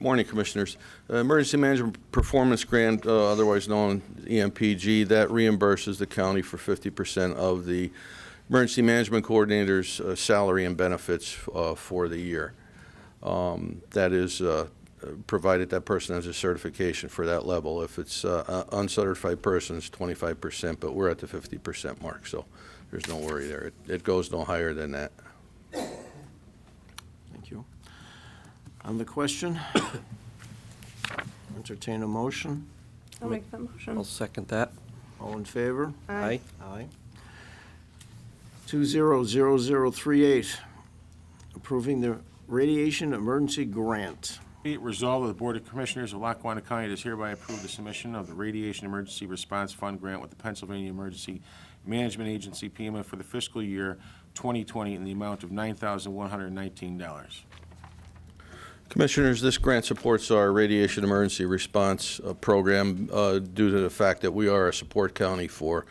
Morning, Commissioners. Emergency Management Performance Grant, otherwise known as EMPG, that reimburses the county for 50% of the Emergency Management Coordinator's salary and benefits for the year. That is provided that person has a certification for that level. If it's uncertified person, it's 25%, but we're at the 50% mark, so there's no worry there. It goes no higher than that. Thank you. On the question, entertain a motion. I'll make that motion. I'll second that. All in favor? Aye. Aye. 200038, approving the radiation emergency grant. Be it resolved that the Board of Commissioners of Lackawanna County does hereby approve the submission of the Radiation Emergency Response Fund grant with the Pennsylvania Emergency Management Agency, PEMA, for the fiscal year 2020 in the amount of $9,119. Commissioners, this grant supports our radiation emergency response program due to the fact that we are a support county for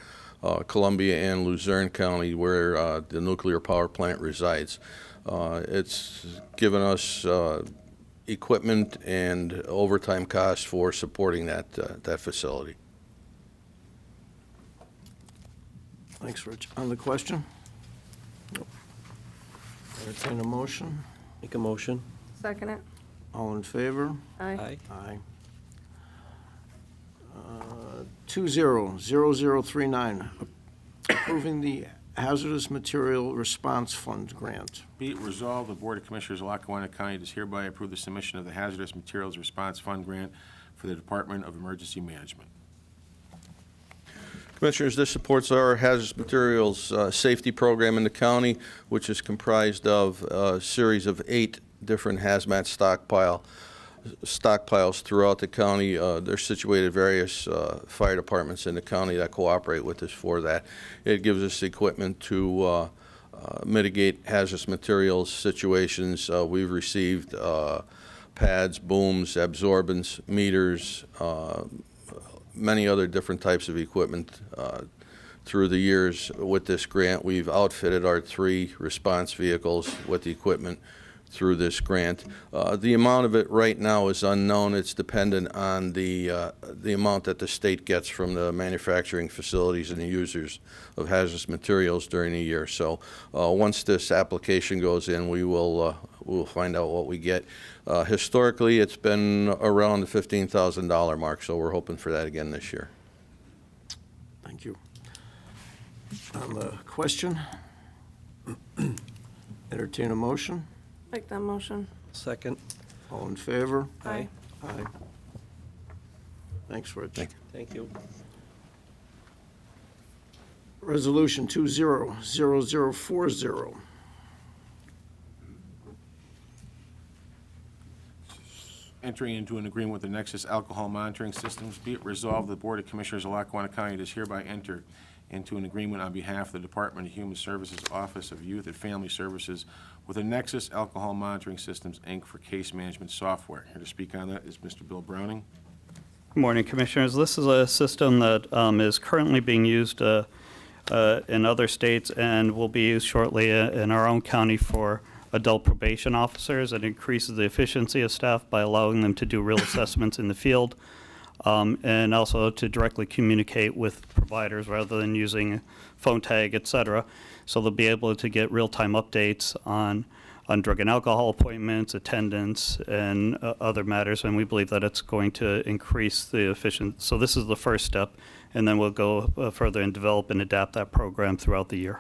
Columbia and Luzerne County, where the nuclear power plant resides. It's given us equipment and overtime costs for supporting that facility. Thanks, Rich. On the question? Entertain a motion. Make a motion. Second it. All in favor? Aye. Aye. 200039, approving the Hazardous Material Response Fund grant. Be it resolved, the Board of Commissioners of Lackawanna County does hereby approve the submission of the Hazardous Materials Response Fund grant for the Department of Emergency Management. Commissioners, this supports our hazardous materials safety program in the county, which is comprised of a series of 8 different hazmat stockpiles throughout the county. They're situated at various fire departments in the county that cooperate with us for that. It gives us equipment to mitigate hazardous materials situations. We've received pads, booms, absorbents, meters, many other different types of equipment through the years. With this grant, we've outfitted our 3 response vehicles with the equipment through this grant. The amount of it right now is unknown. It's dependent on the amount that the state gets from the manufacturing facilities and the users of hazardous materials during the year. So once this application goes in, we'll find out what we get. Historically, it's been around the $15,000 mark, so we're hoping for that again this year. Thank you. On the question? Entertain a motion. Make that motion. Second. All in favor? Aye. Aye. Thanks, Rich. Thank you. Resolution 200040. Entering into an agreement with the Nexus Alcohol Monitoring Systems. Be it resolved, the Board of Commissioners of Lackawanna County does hereby enter into an agreement on behalf of the Department of Human Services Office of Youth and Family Services with the Nexus Alcohol Monitoring Systems, Inc. for case management software. Here to speak on that is Mr. Bill Browning. Good morning, Commissioners. This is a system that is currently being used in other states and will be used shortly in our own county for adult probation officers. It increases the efficiency of staff by allowing them to do real assessments in the field, and also to directly communicate with providers rather than using phone tag, et cetera. So they'll be able to get real-time updates on drug and alcohol appointments, attendance, and other matters, and we believe that it's going to increase the efficiency. So this is the first step, and then we'll go further and develop and adapt that program throughout the year.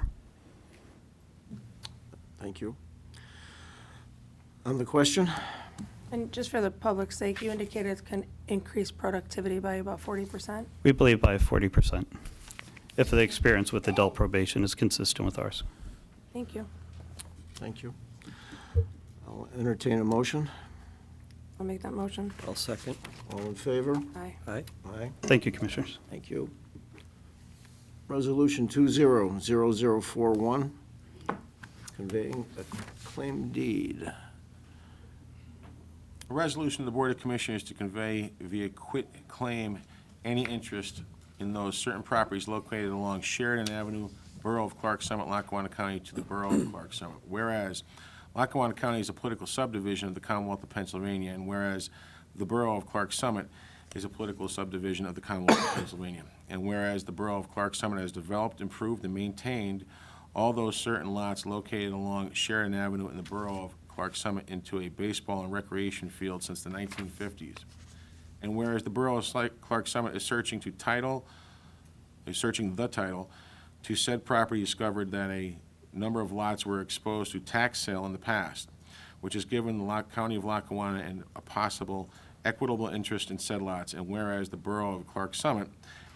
Thank you. On the question? And just for the public's sake, you indicated it can increase productivity by about 40%? We believe by 40%, if the experience with adult probation is consistent with ours. Thank you. Thank you. I'll entertain a motion. I'll make that motion. I'll second. All in favor? Aye. Aye. Aye. Thank you, Commissioners. Thank you. Resolution 200041, conveying a claim deed. A resolution of the Board of Commissioners to convey via quit claim any interest in those certain properties located along Sheridan Avenue, Borough of Clark Summit, Lackawanna County, to the Borough of Clark Summit. Whereas Lackawanna County is a political subdivision of the Commonwealth of Pennsylvania, and whereas the Borough of Clark Summit is a political subdivision of the Commonwealth of Pennsylvania, and whereas the Borough of Clark Summit has developed, improved, and maintained all those certain lots located along Sheridan Avenue in the Borough of Clark Summit into a baseball and recreation field since the 1950s. And whereas the Borough of Clark Summit is searching the title to said property, discovered that a number of lots were exposed to tax sale in the past, which has given the County of Lackawanna a possible equitable interest in said lots. And whereas the Borough of Clark Summit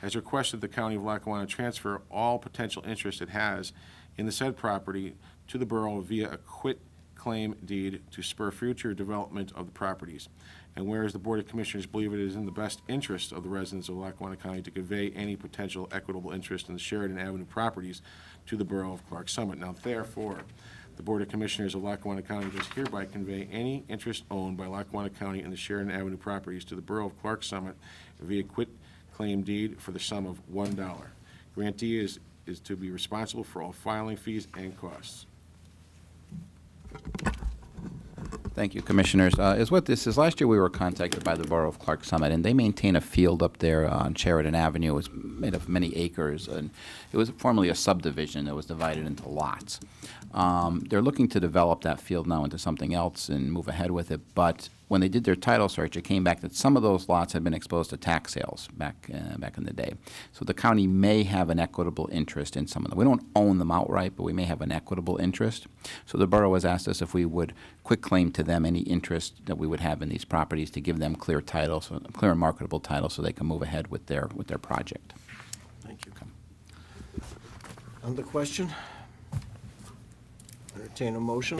has requested the County of Lackawanna transfer all potential interest it has in the said property to the borough via a quit-claim deed to spur future development of the properties. And whereas the Board of Commissioners believe it is in the best interest of the residents of Lackawanna County to convey any potential equitable interest in the Sheridan Avenue properties to the borough of Clark Summit. Now therefore, the Board of Commissioners of Lackawanna County does hereby convey any interest owned by Lackawanna County in the Sheridan Avenue properties to the borough of Clark Summit via quit-claim deed for the sum of $1. Grantee is to be responsible for all filing fees and costs. Thank you, Commissioners. Is what this is, last year we were contacted by the Borough of Clark Summit, and they maintain a field up there on Sheridan Avenue. It was made of many acres, and it was formerly a subdivision that was divided into lots. They're looking to develop that field now into something else and move ahead with it, but when they did their title search, it came back that some of those lots had been exposed to tax sales back in the day. So the county may have an equitable interest in some of them. We don't own them outright, but we may have an equitable interest. So the borough has asked us if we would quitclaim to them any interest that we would have in these properties to give them clear title, so clear and marketable title, so they can move ahead with their project. Thank you. On the question? Entertain a motion.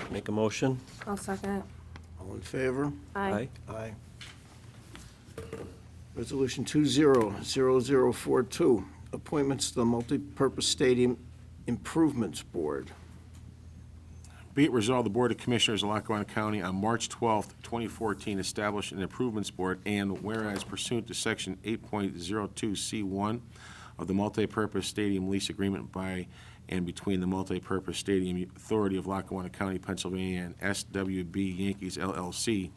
Make a motion? I'll second it. All in favor? Aye. Aye. Resolution 200042, appointments to the Multipurpose Stadium Improvements Board. Be it resolved, the Board of Commissioners of Lackawanna County on March 12th, 2014 established an improvements board, and whereas pursuant to Section 8.02C1 of the Multipurpose Stadium Lease Agreement by and between the Multipurpose Stadium Authority of Lackawanna County, Pennsylvania, and SWB Yankees LLC,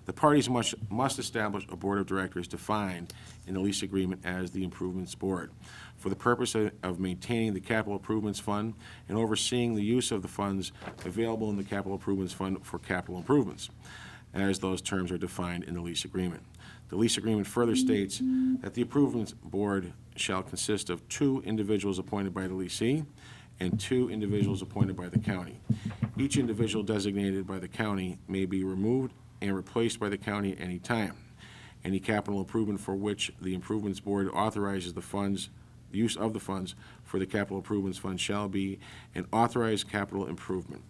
the parties must establish a board of directors defined in the lease agreement as the Improvements Board for the purpose of maintaining the Capital Improvements Fund and overseeing the use of the funds available in the Capital Improvements Fund for capital improvements, as those terms are defined in the lease agreement. The lease agreement further states that the Improvements Board shall consist of 2 individuals appointed by the leasee and 2 individuals appointed by the county. Each individual designated by the county may be removed and replaced by the county at any time. Any capital improvement for which the Improvements Board authorizes the use of the funds for the Capital Improvements Fund shall be an authorized capital improvement,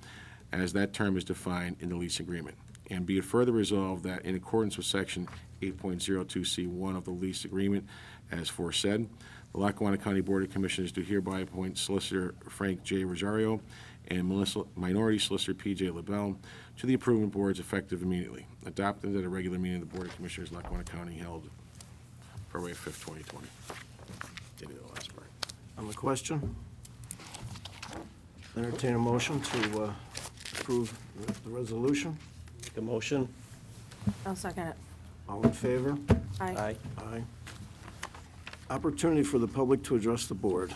as that term is defined in the lease agreement. And be it further resolved that in accordance with Section 8.02C1 of the lease agreement, as aforesaid, the Lackawanna County Board of Commissioners do hereby appoint Solicitor Frank J. Rosario and Minority Solicitor P.J. LaBelle to the Improvement Boards effective immediately. Adopted at a regular meeting of the Board of Commissioners, Lackawanna County, held February 5th, 2020. Did the last part. On the question? Entertain a motion to approve the resolution. Make a motion? I'll second it. All in favor? Aye. Aye. Opportunity for the public to address the board.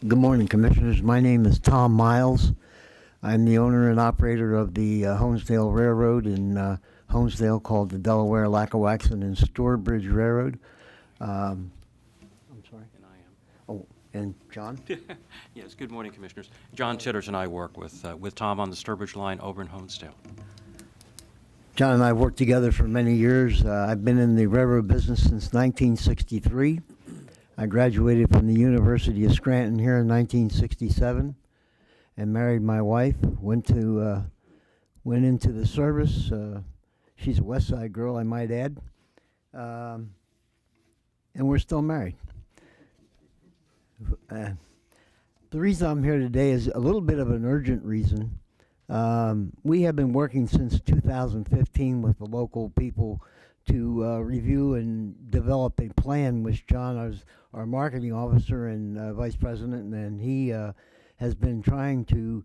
Good morning, Commissioners. My name is Tom Miles. I'm the owner and operator of the Honesdale Railroad in Honesdale, called the Delaware, Lackawaxen, and Storebridge Railroad. I'm sorry? And I am. Oh, and John? Yes, good morning, Commissioners. John Chitters and I work with Tom on the Sturbridge line over in Honesdale. John and I have worked together for many years. I've been in the railroad business since 1963. I graduated from the University of Scranton here in 1967 and married my wife. Went into the service. She's a West Side girl, I might add. And we're still married. The reason I'm here today is a little bit of an urgent reason. We have been working since 2015 with the local people to review and develop a plan, which John is our marketing officer and vice president, and he has been trying to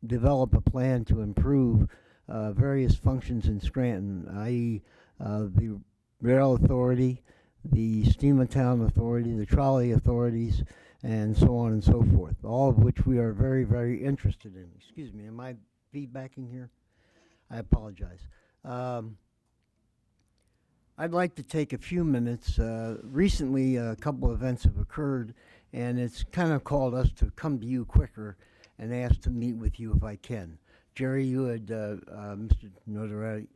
develop a plan to improve various functions in Scranton, i.e. The rail authority, the Steamtown authority, the trolley authorities, and so on and so forth, all of which we are very, very interested in. Excuse me, am I feedbacking here? I apologize. I'd like to take a few minutes. Recently, a couple of events have occurred, and it's kind of called us to come to you quicker and ask to meet with you if I can. Jerry, you had, Mr. Notarelli,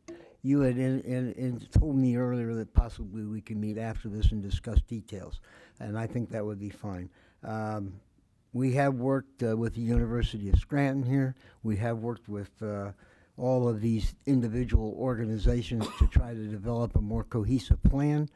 you had told me earlier that possibly we can meet after this and discuss details, and I think that would be fine. We have worked with the University of Scranton here. We have worked with all of these individual organizations to try to develop a more cohesive plan.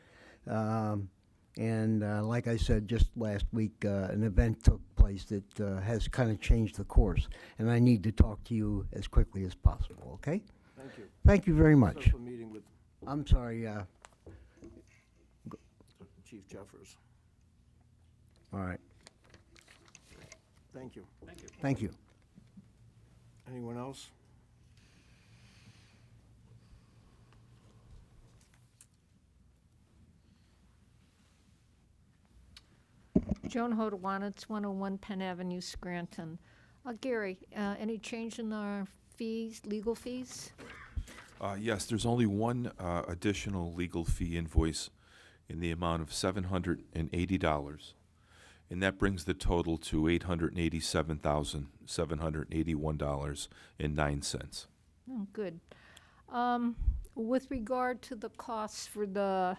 And like I said, just last week, an event took place that has kind of changed the course. And I need to talk to you as quickly as possible, okay? Thank you. Thank you very much. Set up a meeting with I'm sorry. Chief Jeffers. All right. Thank you. Thank you. Anyone else? Joan Hodawana, it's 101 Penn Avenue, Scranton. Gary, any change in our fees, legal fees? Yes, there's only one additional legal fee invoice in the amount of $780, and that brings the total to $887,781.09. Oh, good. With regard to the costs for the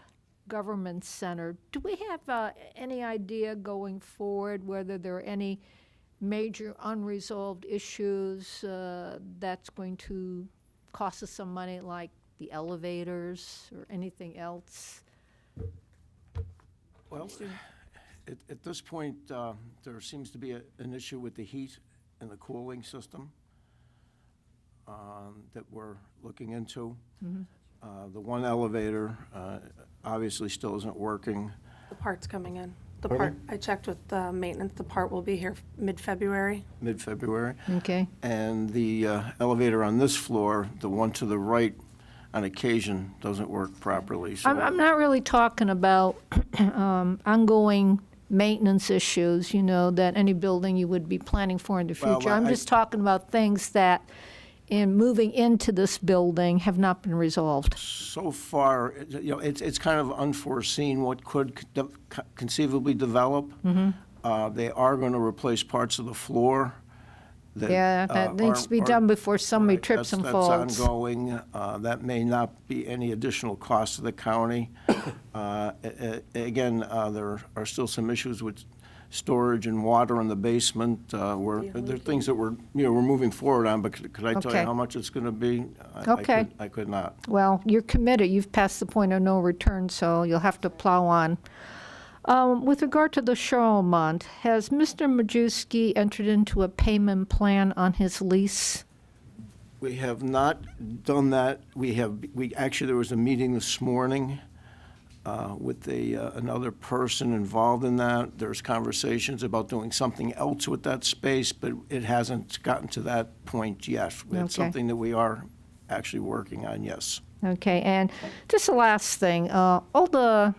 government center, do we have any idea going forward whether there are any major unresolved issues that's going to cost us some money, like the elevators or anything else? Well, at this point, there seems to be an issue with the heat and the cooling system that we're looking into. The one elevator obviously still isn't working. The part's coming in. The Pardon? part, I checked with the maintenance, the part will be here mid-February. Mid-February. Okay. And the elevator on this floor, the one to the right, on occasion, doesn't work properly. So I'm not really talking about ongoing maintenance issues, you know, that any building you would be planning for in the Well, future. I'm just talking about things that, in moving into this building, have not been resolved. so far, it's kind of unforeseen what could conceivably develop. They are going to replace parts of the floor. That needs to be done before somebody trips and falls. That's ongoing. That may not be any additional cost to the county. Again, there are still some issues with storage and water in the basement. There are things that we're moving forward on, but could I tell you Okay. how much it's going to be? Okay. I could not. Well, you're committed. You've passed the point of no return, so you'll have to plow on. With regard to the Charlemont, has Mr. Majewski entered into a payment plan on his lease? We have not done that. Actually, there was a meeting this morning with another person involved in that. There's conversations about doing something else with that space, but it hasn't gotten to that point yet. It's Okay. something that we are actually working on, yes. Okay, and just the last thing, all the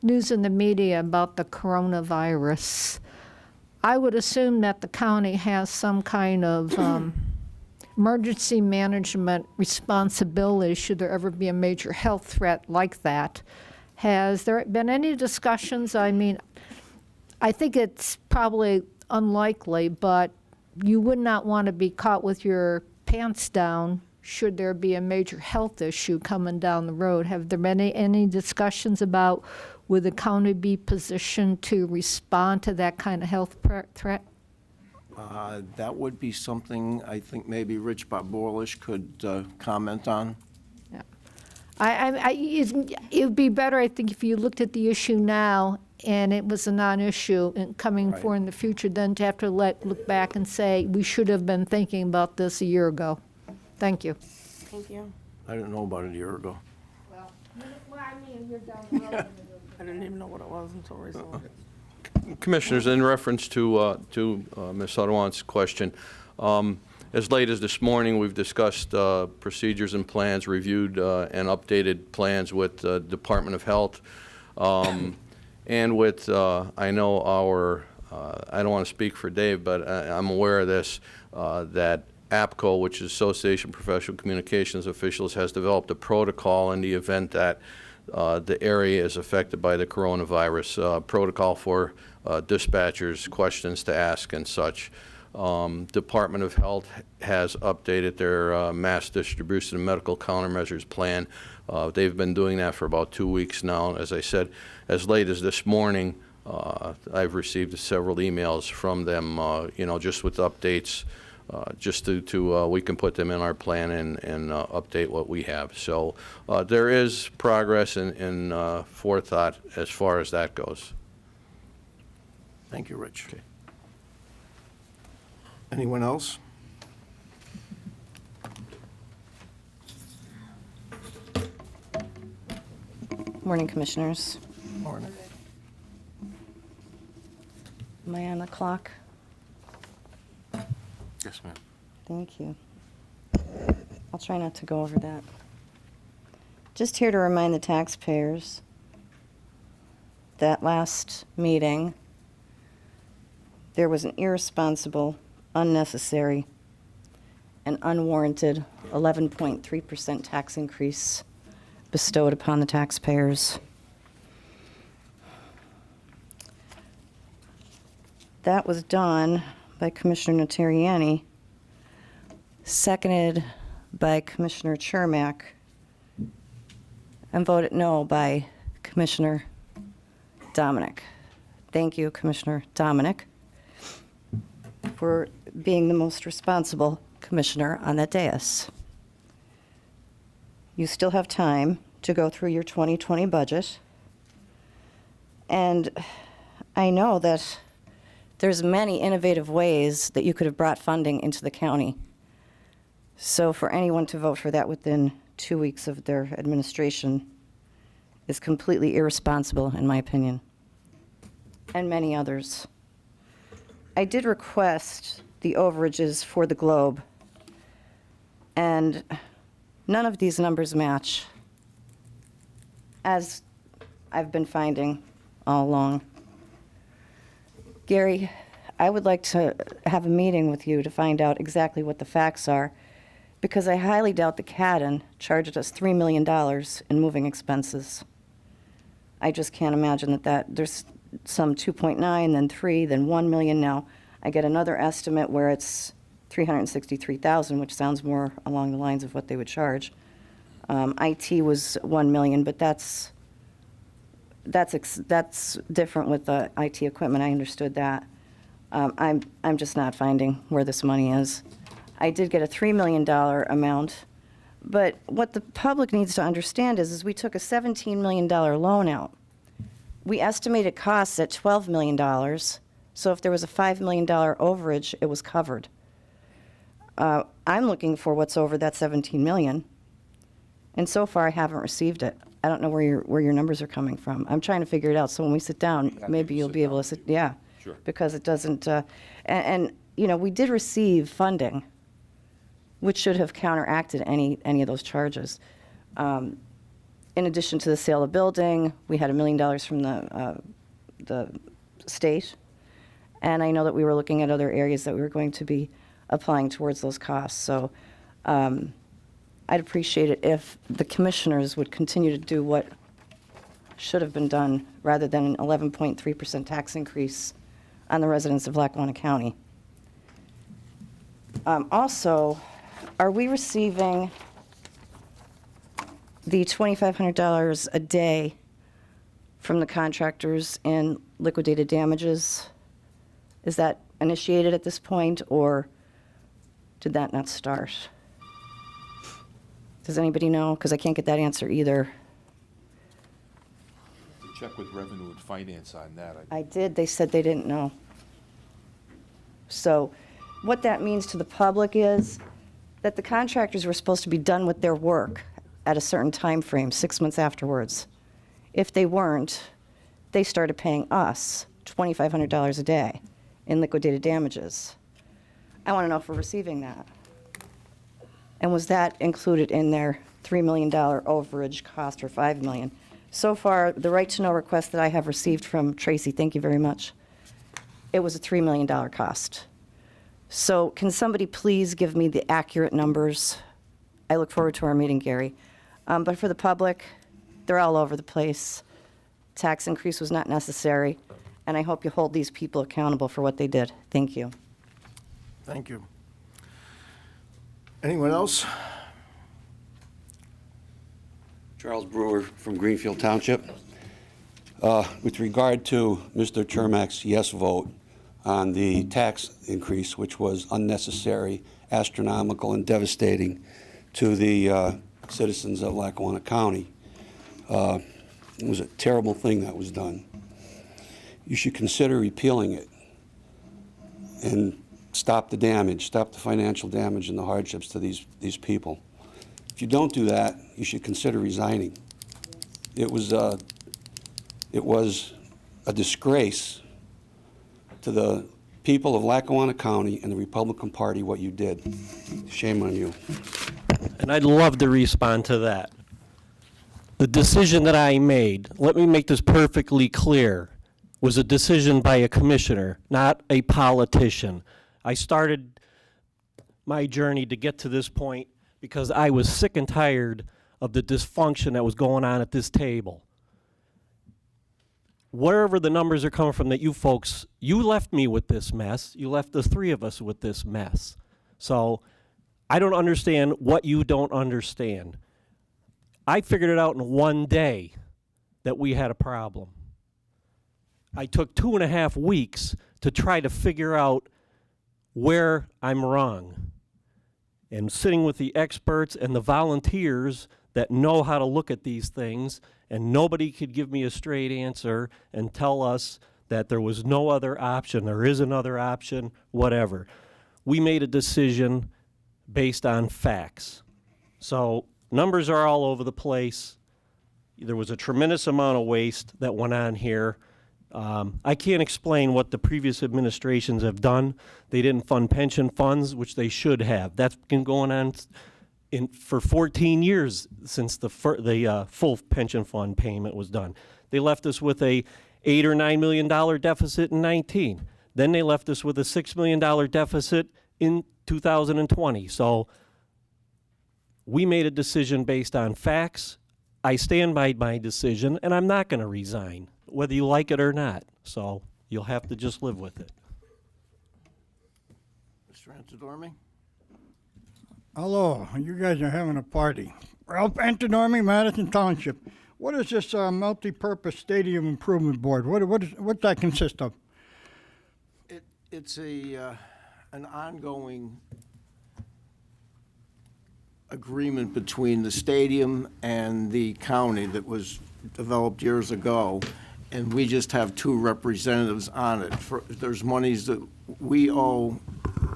news in the media about the coronavirus, I would assume that the county has some kind of emergency management responsibility should there ever be a major health threat like that. Has there been any discussions? I mean, I think it's probably unlikely, but you would not want to be caught with your pants down should there be a major health issue coming down the road. Have there been any discussions about would the county be positioned to respond to that kind of health threat? That would be something I think maybe Rich Bobolish could comment on. It would be better, I think, if you looked at the issue now and it was a non-issue and coming Right. for in the future, than to have to look back and say, we should have been thinking about this a year ago. Thank you. Thank you. I didn't know about it a year ago. Well, I mean, you're down the road. I didn't even know what it was until recently. Commissioners, in reference to Ms. Sotowant's question, as late as this morning, we've discussed procedures and plans, reviewed and updated plans with the Department of Health, and with, I know our, I don't want to speak for Dave, but I'm aware of this, that APCO, which is Association of Professional Communications Officials, has developed a protocol in the event that the area is affected by the coronavirus, protocol for dispatchers, questions to ask and such. Department of Health has updated their mass distribution and medical countermeasures plan. They've been doing that for about 2 weeks now. As I said, as late as this morning, I've received several emails from them, just with updates, just to we can put them in our plan and update what we have. So there is progress and forethought as far as that goes. Thank you, Rich. Anyone else? Morning, Commissioners. Morning. Am I on the clock? Yes, ma'am. Thank you. I'll try not to go over that. Just here to remind the taxpayers that last meeting, there was an irresponsible, unnecessary, and unwarranted 11.3% tax increase bestowed upon the taxpayers. That was done by Commissioner Notarianni, seconded by Commissioner Chermak, and voted no by Commissioner Dominic. Thank you, Commissioner Dominic, for being the most responsible commissioner on that dais. You still have time to go through your 2020 budget. And I know that there's many innovative ways that you could have brought funding into the county. So for anyone to vote for that within 2 weeks of their administration is completely irresponsible, in my opinion, and many others. I did request the overages for the Globe, and none of these numbers match, as I've been finding all along. Gary, I would like to have a meeting with you to find out exactly what the facts are, because I highly doubt the Cadden charged us $3 million in moving expenses. I just can't imagine that there's some 2.9, then 3, then 1 million now. I get another estimate where it's 363,000, which sounds more along the lines of what they would charge. IT was 1 million, but that's different with the IT equipment. I understood that. I'm just not finding where this money is. I did get a $3 million amount, but what the public needs to understand is we took a $17 million loan out. We estimated costs at $12 million, so if there was a $5 million overage, it was covered. I'm looking for what's over that $17 million, and so far I haven't received it. I don't know where your numbers are coming from. I'm trying to figure it out, so when we sit down, maybe you'll be able to sit, yeah. Sure. Because it doesn't, and we did receive funding, which should have counteracted any of those charges. In addition to the sale of building, we had $1 million from the state, and I know that we were looking at other areas that we were going to be applying towards those costs. So I'd appreciate it if the commissioners would continue to do what should have been done rather than an 11.3% tax increase on the residents of Lackawanna County. Also, are we receiving the $2,500 a day from the contractors in liquidated damages? Is that initiated at this point, or did that not start? Does anybody know? Because I can't get that answer either. To check with Revenue and Finance on that. I did. They said they didn't know. So what that means to the public is that the contractors were supposed to be done with their work at a certain time frame, 6 months afterwards. If they weren't, they started paying us $2,500 a day in liquidated damages. I want to know if we're receiving that. And was that included in their $3 million overage cost, or $5 million? So far, the right-to-know request that I have received from Tracy, thank you very much, it was a $3 million cost. So can somebody please give me the accurate numbers? I look forward to our meeting, Gary. But for the public, They're all over the place. Tax increase was not necessary, and I hope you hold these people accountable for what they did. Thank you. Thank you. Anyone else? Charles Brewer from Greenfield Township. With regard to Mr. Chermak's yes vote on the tax increase, which was unnecessary, astronomical, and devastating to the citizens of Lackawanna County, it was a terrible thing that was done. You should consider repealing it and stop the damage, stop the financial damage and the hardships to these people. If you don't do that, you should consider resigning. It was a disgrace to the people of Lackawanna County and the Republican Party what you did. Shame on you. And I'd love to respond to that. The decision that I made, let me make this perfectly clear, was a decision by a commissioner, not a politician. I started my journey to get to this point because I was sick and tired of the dysfunction that was going on at this table. Wherever the numbers are coming from that you folks, you left me with this mess. You left the three of us with this mess. So I don't understand what you don't understand. I figured it out in one day that we had a problem. I took 2.5 weeks to try to figure out where I'm wrong. And sitting with the experts and the volunteers that know how to look at these things, and nobody could give me a straight answer and tell us that there was no other option, there is another option, whatever. We made a decision based on facts. So numbers are all over the place. There was a tremendous amount of waste that went on here. I can't explain what the previous administrations have done. They didn't fund pension funds, which they should have. That's been going on for 14 years since the full pension fund payment was done. They left us with a $8 or $9 million deficit in 19. Then they left us with a $6 million deficit in 2020. So we made a decision based on facts. I stand by my decision, and I'm not going to resign, whether you like it or not. So you'll have to just live with it. Mr. Antidormi? Hello, you guys are having a party. Ralph Antidormi, Madison Township. What is this multi-purpose stadium improvement board? What's that consist of? It's an ongoing agreement between the stadium and the county that was developed years ago, and we just have 2 representatives on it. There's monies that we owe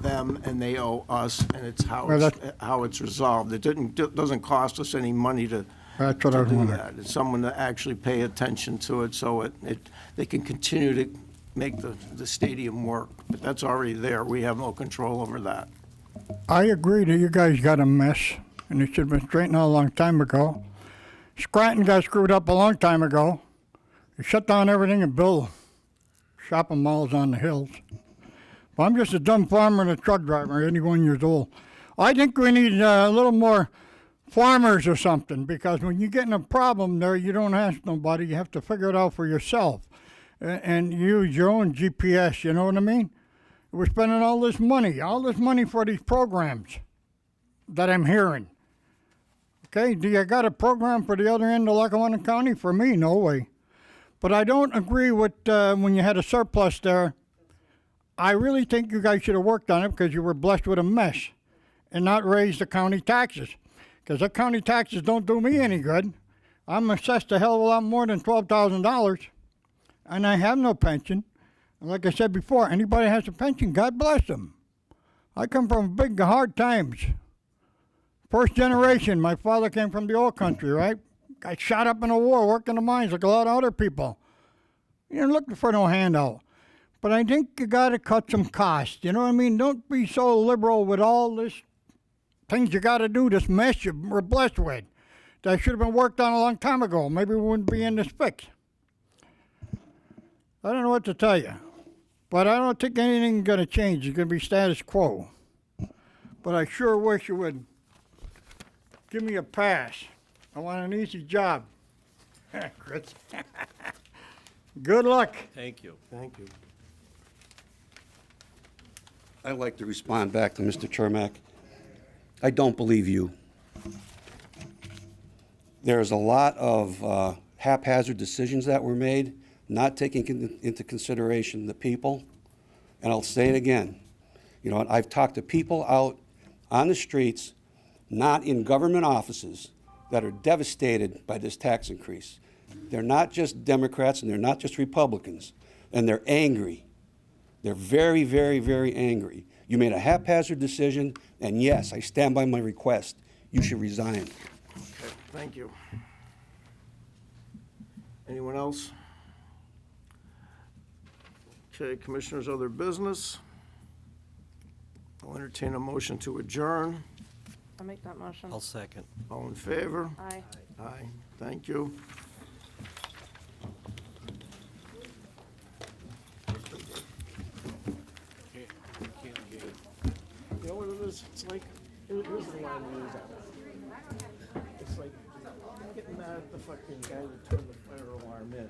them and they owe us, and it's how it's resolved. It doesn't cost us any money to That's what I was do wondering. that. It's someone to actually pay attention to it so they can continue to make the stadium work. But that's already there. We have no control over that. I agree that you guys got a mess, and it should have been straightened out a long time ago. Scranton got screwed up a long time ago. They shut down everything and built shopping malls on the hills. But I'm just a dumb farmer and a truck driver, 81 years old. I think we need a little more farmers or something, because when you get in a problem there, you don't ask nobody. You have to figure it out for yourself and use your own GPS, you know what I mean? We're spending all this money for these programs that I'm hearing. Okay, do you got a program for the other end of Lackawanna County? For me, no way. But I don't agree with when you had a surplus there. I really think you guys should have worked on it because you were blessed with a mess and not raised the county taxes. Because the county taxes don't do me any good. I'm assessed a hell of a lot more than $12,000, and I have no pension. And like I said before, anybody has a pension, God bless them. I come from big, hard times. First generation, my father came from the oil country, right? Got shot up in a war, worked in the mines like a lot of other people. You're looking for no handout. But I think you got to cut some costs. You know what I mean? Don't be so liberal with all this things you got to do, this mess you were blessed with. That should have been worked on a long time ago. Maybe we wouldn't be in this fix. I don't know what to tell you. But I don't think anything's going to change. It's going to be status quo. But I sure wish you would give me a pass. I want an easy job. Chris. Good luck. Thank you. Thank you. I'd like to respond back to Mr. Chermak. I don't believe you. There's a lot of haphazard decisions that were made, not taking into consideration the people. And I'll say it again. You know, I've talked to people out on the streets, not in government offices, that are devastated by this tax increase. They're not just Democrats and they're not just Republicans, and they're angry. They're very, very, very angry. You made a haphazard decision, and yes, I stand by my request. You should resign. Okay, thank you. Anyone else? Okay, Commissioners, other business? I'll entertain a motion to adjourn. I'll make that motion. I'll second. All in favor? Aye. Aye, thank you. You know what it is? It's like, here's the line we use. It's like getting mad at the fucking guy that turned the fire alarm in.